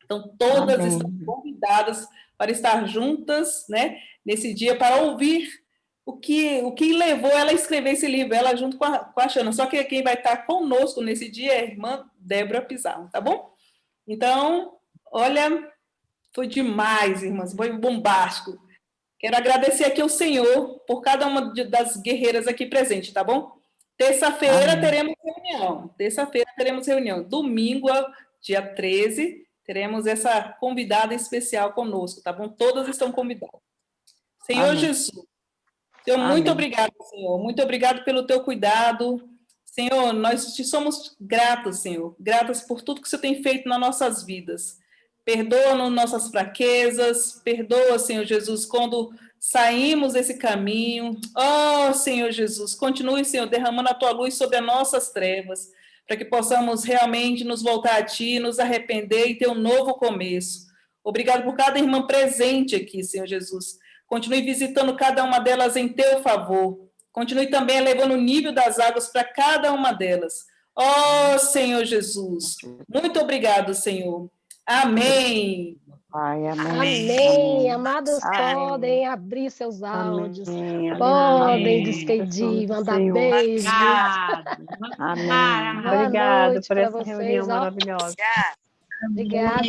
S8: Então, todas estão convidadas para estar juntas, né, nesse dia, para ouvir o que levou ela a escrever esse livro, ela junto com a Xana. Só que quem vai estar conosco nesse dia é a irmã Débora Pizarro, tá bom? Então, olha, foi demais, irmãs, foi bombástico. Quero agradecer aqui ao Senhor por cada uma das guerreiras aqui presentes, tá bom? Terça-feira teremos reunião. Terça-feira teremos reunião. Domingo, dia 13, teremos essa convidada especial conosco, tá bom? Todas estão convidadas. Senhor Jesus, Senhor, muito obrigado, Senhor. Muito obrigado pelo teu cuidado. Senhor, nós te somos gratos, Senhor. Gratas por tudo que o Senhor tem feito nas nossas vidas. Perdoa-nos nossas fraquezas. Perdoa, Senhor Jesus, quando saímos desse caminho. Oh, Senhor Jesus, continue, Senhor, derramando a tua luz sobre as nossas trevas, para que possamos realmente nos voltar a ti, nos arrepender e ter um novo começo. Obrigado por cada irmã presente aqui, Senhor Jesus. Continue visitando cada uma delas em teu favor. Continue também elevando o nível das águas para cada uma delas. Oh, Senhor Jesus, muito obrigado, Senhor. Amém.
S18: Ai, amém.
S1: Amém. Amados, podem abrir seus áudios. Podem despedir, mandar beijos.
S14: Amém. Obrigado por essa reunião maravilhosa.
S1: Obrigada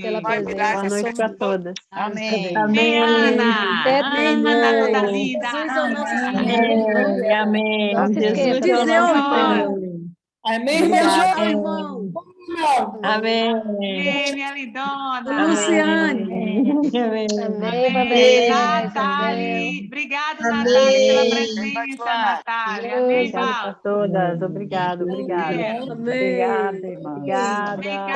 S1: pela presença.
S14: Boa noite para todas.
S1: Amém.
S14: Amém,
S9: Ana.
S1: Até
S9: Ana, linda.
S1: Jesus é o nosso
S18: Amém. Amém.
S1: Não se esqueça.
S18: Jesus é o nosso Senhor.
S8: Amém,
S1: irmão.
S18: Amém.
S9: Amém, minha lindona.
S18: Luciane.
S1: Amém, Vanderlei.
S9: Natália. Obrigada, Natália, pela presença, Natália. Amém,
S14: Obrigada a todas. Obrigado.
S9: Amém.
S14: Obrigada, irmã. Obrigada.